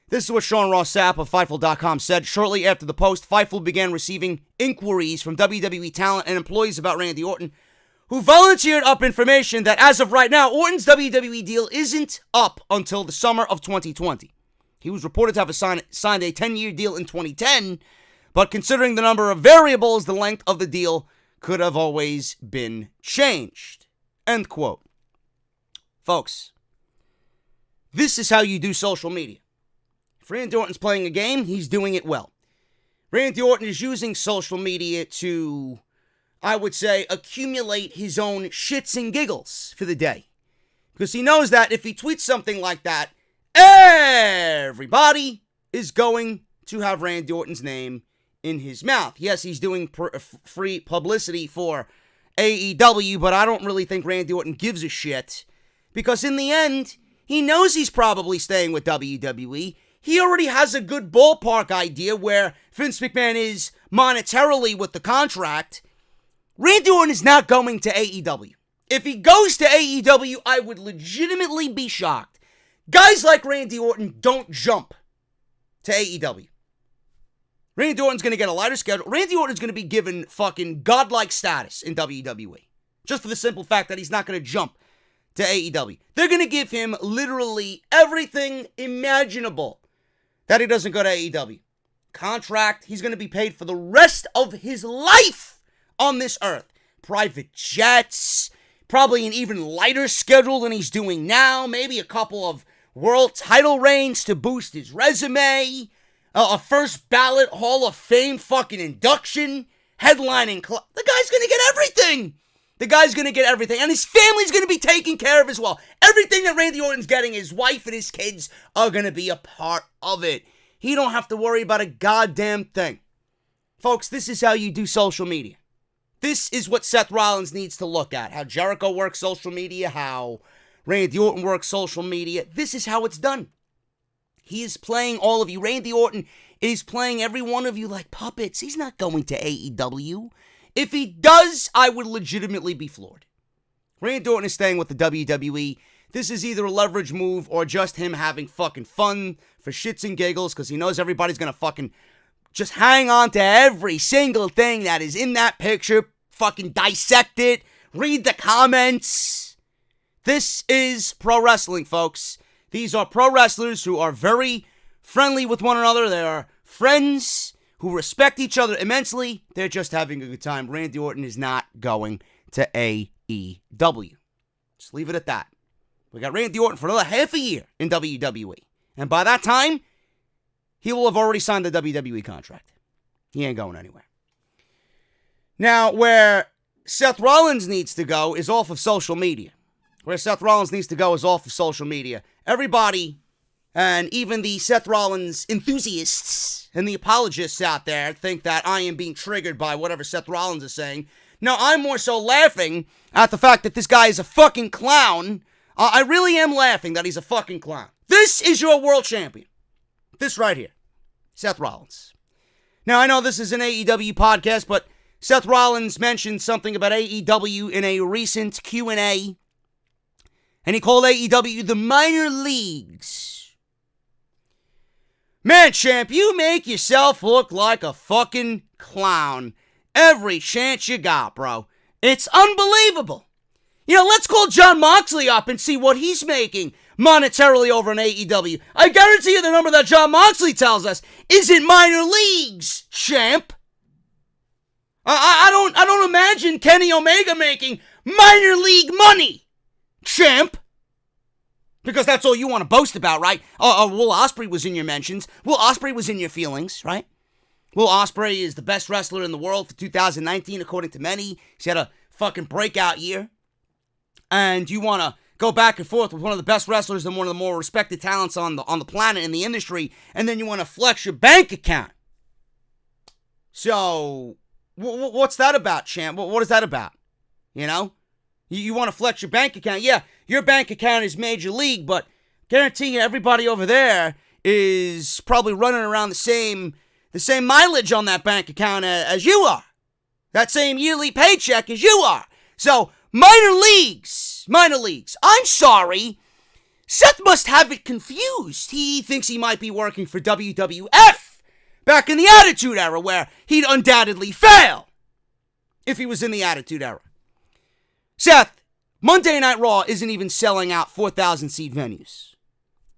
This is what Sean Ross Sapp of Fightful.com said. Shortly after the post, Fightful began receiving inquiries from WWE talent and employees about Randy Orton, who volunteered up information that as of right now, Orton's WWE deal isn't up until the summer of 2020. He was reported to have signed a 10-year deal in 2010, but considering the number of variables, the length of the deal could have always been changed. End quote. Folks, this is how you do social media. If Randy Orton's playing a game, he's doing it well. Randy Orton is using social media to, I would say, accumulate his own shits and giggles for the day. Because he knows that if he tweets something like that, everybody is going to have Randy Orton's name in his mouth. Yes, he's doing free publicity for AEW, but I don't really think Randy Orton gives a shit, because in the end, he knows he's probably staying with WWE. He already has a good ballpark idea where Vince McMahon is monetarily with the contract. Randy Orton is not going to AEW. If he goes to AEW, I would legitimately be shocked. Guys like Randy Orton don't jump to AEW. Randy Orton's going to get a lighter schedule. Randy Orton's going to be given fucking godlike status in WWE. Just for the simple fact that he's not going to jump to AEW. They're going to give him literally everything imaginable that he doesn't go to AEW. Contract, he's going to be paid for the rest of his life on this earth. Private jets, probably an even lighter schedule than he's doing now. Maybe a couple of world title reigns to boost his resume. A first ballot Hall of Fame fucking induction, headlining club. The guy's gonna get everything. The guy's gonna get everything. And his family's gonna be taken care of as well. Everything that Randy Orton's getting, his wife and his kids are gonna be a part of it. He don't have to worry about a goddamn thing. Folks, this is how you do social media. This is what Seth Rollins needs to look at. How Jericho works social media, how Randy Orton works social media. This is how it's done. He is playing all of you. Randy Orton is playing every one of you like puppets. He's not going to AEW. If he does, I would legitimately be floored. Randy Orton is staying with the WWE. This is either a leverage move or just him having fucking fun for shits and giggles because he knows everybody's going to fucking just hang on to every single thing that is in that picture. Fucking dissect it. Read the comments. This is pro wrestling, folks. These are pro wrestlers who are very friendly with one another. They are friends who respect each other immensely. They're just having a good time. Randy Orton is not going to AEW. Just leave it at that. We got Randy Orton for another half a year in WWE. And by that time, he will have already signed the WWE contract. He ain't going anywhere. Now, where Seth Rollins needs to go is off of social media. Everybody, and even the Seth Rollins enthusiasts and the apologists out there, think that I am being triggered by whatever Seth Rollins is saying. No, I'm more so laughing at the fact that this guy is a fucking clown. I really am laughing that he's a fucking clown. This is your world champion. This right here. Seth Rollins. Now, I know this is an AEW podcast, but Seth Rollins mentioned something about AEW in a recent Q&A, and he called AEW the minor leagues. Man, champ, you make yourself look like a fucking clown every chance you got, bro. It's unbelievable. You know, let's call Jon Moxley up and see what he's making monetarily over in AEW. I guarantee you the number that Jon Moxley tells us isn't minor leagues, champ. I don't imagine Kenny Omega making minor league money, champ. Because that's all you want to boast about, right? Will Ospreay was in your mentions. Will Ospreay was in your feelings, right? Will Ospreay is the best wrestler in the world for 2019, according to many. He's had a fucking breakout year. And you want to go back and forth with one of the best wrestlers and one of the more respected talents on the planet in the industry, and then you want to flex your bank account. So, what's that about, champ? What is that about? You know? You want to flex your bank account. Yeah, your bank account is major league, but guarantee you everybody over there is probably running around the same mileage on that bank account as you are. That same yearly paycheck as you are. So, minor leagues. I'm sorry. Seth must have it confused. He thinks he might be working for WWF back in the Attitude Era, where he'd undoubtedly fail if he was in the Attitude Era. Seth, Monday Night Raw isn't even selling out 4,000-seat venues.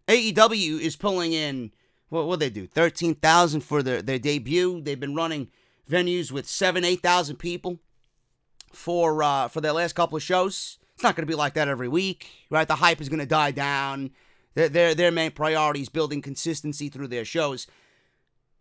AEW is pulling in, what they do, 13,000 for their debut. They've been running venues with 8,000 people for their last couple of shows. It's not going to be like that every week, right? The hype is going to die down. Their main priority is building consistency through their shows.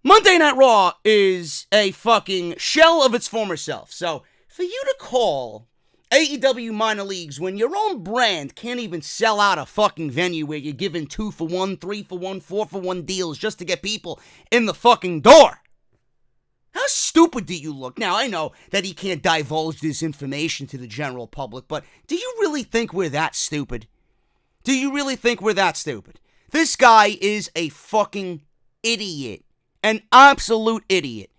Monday Night Raw is a fucking shell of its former self. So, for you to call AEW minor leagues when your own brand can't even sell out a fucking venue where you're giving 2 for 1, 3 for 1, 4 for 1 deals just to get people in the fucking door. How stupid do you look? Now, I know that he can't divulge this information to the general public, but do you really think we're that stupid? This guy is a fucking idiot. An absolute idiot.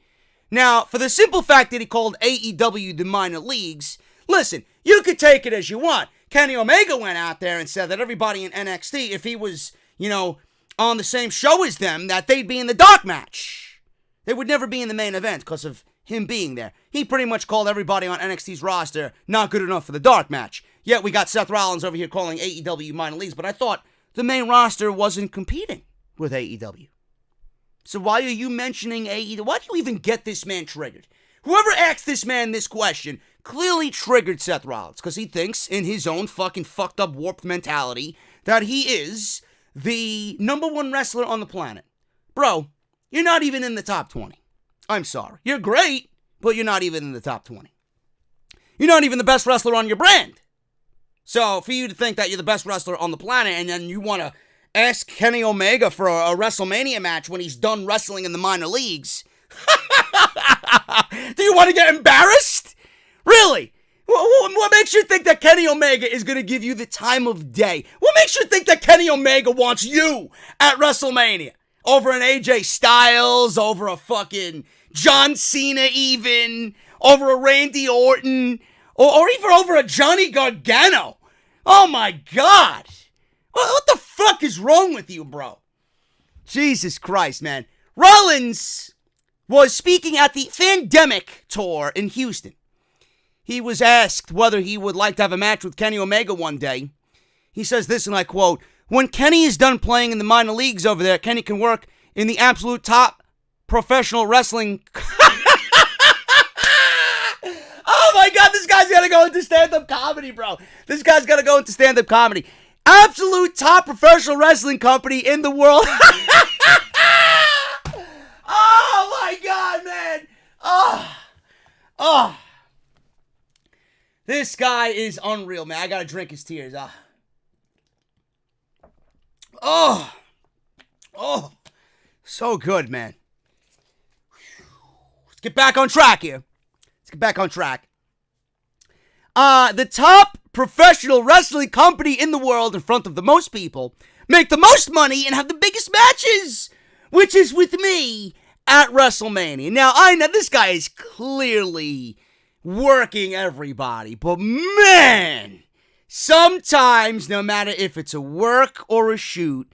Now, for the simple fact that he called AEW the minor leagues, listen, you could take it as you want. Kenny Omega went out there and said that everybody in NXT, if he was, on the same show as them, that they'd be in the dark match. They would never be in the main event because of him being there. He pretty much called everybody on NXT's roster not good enough for the dark match. Yet we got Seth Rollins over here calling AEW minor leagues, but I thought the main roster wasn't competing with AEW. So why are you mentioning AEW? Why do you even get this man triggered? Whoever asked this man this question clearly triggered Seth Rollins because he thinks in his own fucking fucked up warped mentality that he is the number one wrestler on the planet. Bro, you're not even in the top 20. I'm sorry. You're great, but you're not even in the top 20. You're not even the best wrestler on your brand. So for you to think that you're the best wrestler on the planet and then you want to ask Kenny Omega for a WrestleMania match when he's done wrestling in the minor leagues. Do you want to get embarrassed? Really? What makes you think that Kenny Omega is going to give you the time of day? What makes you think that Kenny Omega wants you at WrestleMania? Over an AJ Styles, over a fucking John Cena even, over a Randy Orton, or even over a Johnny Gargano. Oh my God. What the fuck is wrong with you, bro? Jesus Christ, man. Rollins was speaking at the Fandemic tour in Houston. He was asked whether he would like to have a match with Kenny Omega one day. He says this, and I quote, "When Kenny is done playing in the minor leagues over there, Kenny can work in the absolute top professional wrestling." Oh Oh my God, this guy's gonna go into stand-up comedy, bro. This guy's gonna go into stand-up comedy. Absolute top professional wrestling company in the world. Oh my God, man. Oh. This guy is unreal, man. I gotta drink his tears. Oh, so good, man. Let's get back on track here. The top professional wrestling company in the world in front of the most people, make the most money, and have the biggest matches, which is with me at WrestleMania. Now, I know this guy is clearly working everybody, but man, sometimes, no matter if it's a work or a shoot,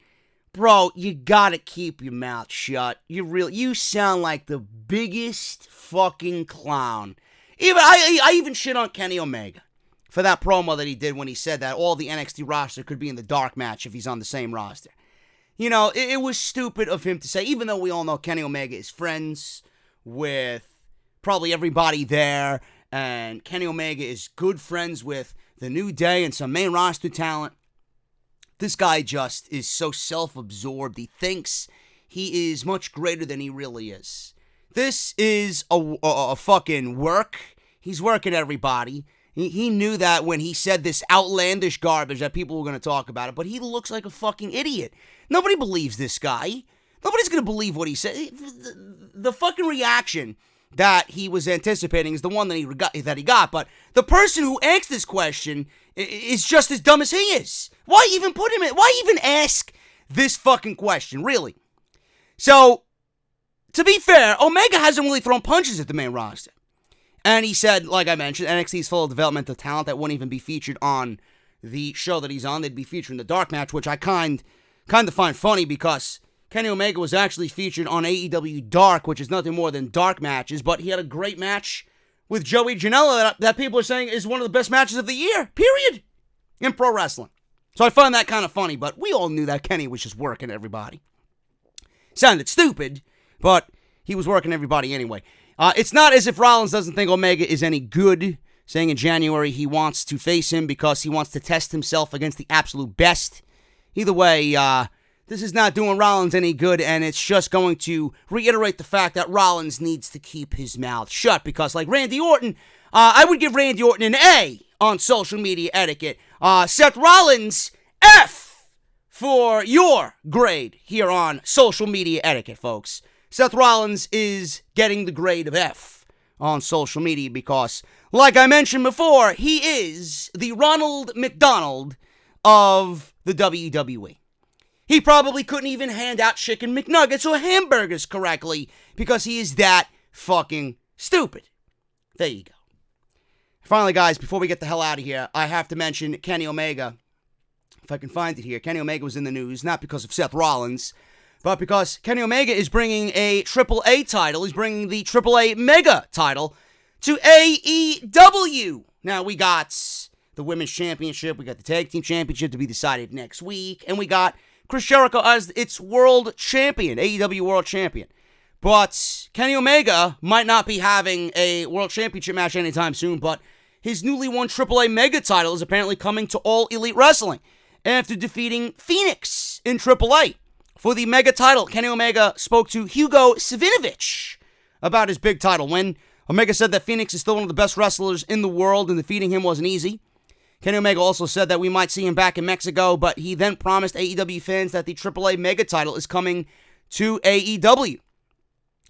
bro, you gotta keep your mouth shut. You sound like the biggest fucking clown. I even shit on Kenny Omega for that promo that he did when he said that all the NXT roster could be in the dark match if he's on the same roster. You know, it was stupid of him to say, even though we all know Kenny Omega is friends with probably everybody there, and Kenny Omega is good friends with the New Day and some main roster talent. This guy just is so self-absorbed. He thinks he is much greater than he really is. This is a fucking work. He's working everybody. He knew that when he said this outlandish garbage that people were going to talk about it, but he looks like a fucking idiot. Nobody believes this guy. Nobody's going to believe what he said. The fucking reaction that he was anticipating is the one that he got, but the person who asked this question is just as dumb as he is. Why even put him in? Why even ask this fucking question, really? So, to be fair, Omega hasn't really thrown punches at the main roster. And he said, like I mentioned, NXT is full of developmental talent that wouldn't even be featured on the show that he's on. They'd be featured in the dark match, which I kind of find funny because Kenny Omega was actually featured on AEW Dark, which is nothing more than dark matches, but he had a great match with Joey Janela that people are saying is one of the best matches of the year, period, in pro wrestling. So I find that kind of funny, but we all knew that Kenny was just working everybody. Sounded stupid, but he was working everybody anyway. It's not as if Rollins doesn't think Omega is any good, saying in January he wants to face him because he wants to test himself against the absolute best. Either way, this is not doing Rollins any good, and it's just going to reiterate the fact that Rollins needs to keep his mouth shut because, like Randy Orton, I would give Randy Orton an A on social media etiquette. Seth Rollins, F for your grade here on social media etiquette, folks. Seth Rollins is getting the grade of F on social media because, like I mentioned before, he is the Ronald McDonald of the WWE. He probably couldn't even hand out chicken McNuggets or hamburgers correctly because he is that fucking stupid. There you go. Finally, guys, before we get the hell out of here, I have to mention Kenny Omega. If I can find it here, Kenny Omega was in the news, not because of Seth Rollins, but because Kenny Omega is bringing a AAA title. He's bringing the AAA Mega title to AEW. Now, we got the Women's Championship, we got the Tag Team Championship to be decided next week, and we got Chris Jericho as its World Champion, AEW World Champion. But Kenny Omega might not be having a World Championship match anytime soon, but his newly won AAA Mega title is apparently coming to All Elite Wrestling after defeating Phoenix in AAA. For the Mega title, Kenny Omega spoke to Hugo Savinovich about his big title win. Omega said that Phoenix is still one of the best wrestlers in the world and defeating him wasn't easy. Kenny Omega also said that we might see him back in Mexico, but he then promised AEW fans that the AAA Mega title is coming to AEW.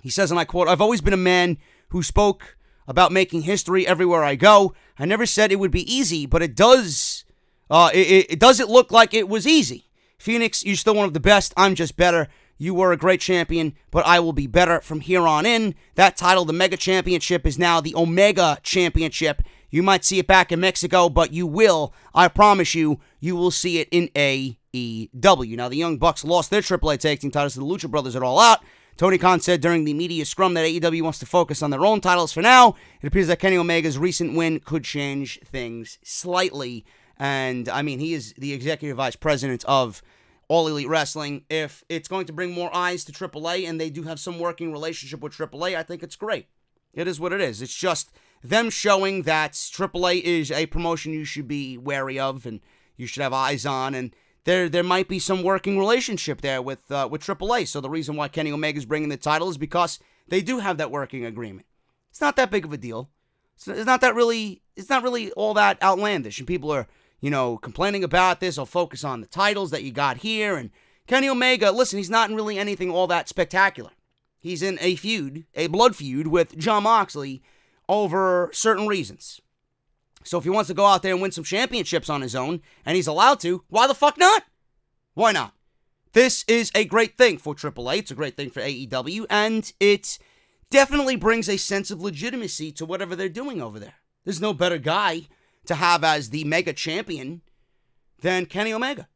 He says, and I quote, "I've always been a man who spoke about making history everywhere I go. I never said it would be easy, but it does. It doesn't look like it was easy. Phoenix, you're still one of the best. I'm just better. You were a great champion, but I will be better from here on in. That title, the Mega Championship, is now the Omega Championship. You might see it back in Mexico, but you will, I promise you, you will see it in AEW. Now, the Young Bucks lost their AAA Tag Team titles to the Lucha Brothers at All Out. Tony Khan said during the media scrum that AEW wants to focus on their own titles for now. It appears that Kenny Omega's recent win could change things slightly. And, I mean, he is the executive vice president of All Elite Wrestling. If it's going to bring more eyes to AAA, and they do have some working relationship with AAA, I think it's great. It is what it is. It's just them showing that AAA is a promotion you should be wary of and you should have eyes on, and there might be some working relationship there with AAA. So the reason why Kenny Omega's bringing the title is because they do have that working agreement. It's not that big of a deal. It's not really all that outlandish, and people are, complaining about this. I'll focus on the titles that you got here, and Kenny Omega, listen, he's not in really anything all that spectacular. He's in a blood feud with Jon Moxley over certain reasons. So if he wants to go out there and win some championships on his own, and he's allowed to, why the fuck not? Why not? This is a great thing for AAA. It's a great thing for AEW, and it definitely brings a sense of legitimacy to whatever they're doing over there. There's no better guy to have as the mega champion than Kenny Omega.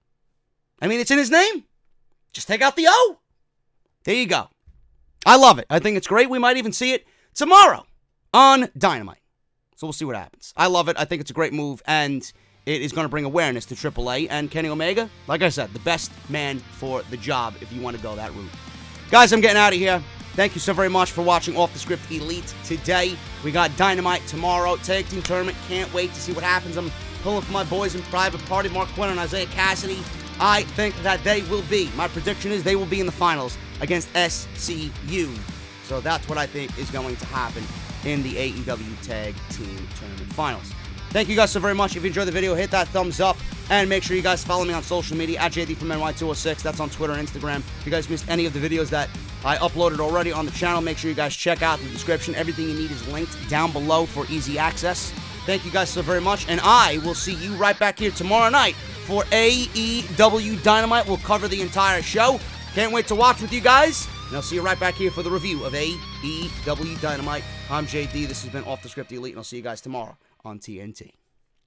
I mean, it's in his name. Just take out the O. There you go. I love it. I think it's great. We might even see it tomorrow on Dynamite. So we'll see what happens. I love it. I think it's a great move, and it is going to bring awareness to AAA. And Kenny Omega, like I said, the best man for the job if you want to go that route. Guys, I'm getting out of here. Thank you so very much for watching Off the Script Elite today. We got Dynamite tomorrow. Tag team tournament. Can't wait to see what happens. I'm pulling for my boys in Private Party, Mark Quinn and Isaiah Cassidy. I think that they will be. My prediction is they will be in the finals against SCU. So that's what I think is going to happen in the AEW Tag Team Tournament Finals. Thank you guys so very much. If you enjoyed the video, hit that thumbs up. And make sure you guys follow me on social media at JD from NY206. That's on Twitter and Instagram. If you guys missed any of the videos that I uploaded already on the channel, make sure you guys check out the description. Everything you need is linked down below for easy access. Thank you guys so very much. And I will see you right back here tomorrow night for AEW Dynamite. We'll cover the entire show. Can't wait to watch with you guys. And I'll see you right back here for the review of AEW Dynamite. I'm JD. This has been Off the Script Elite, and I'll see you guys tomorrow on TNT.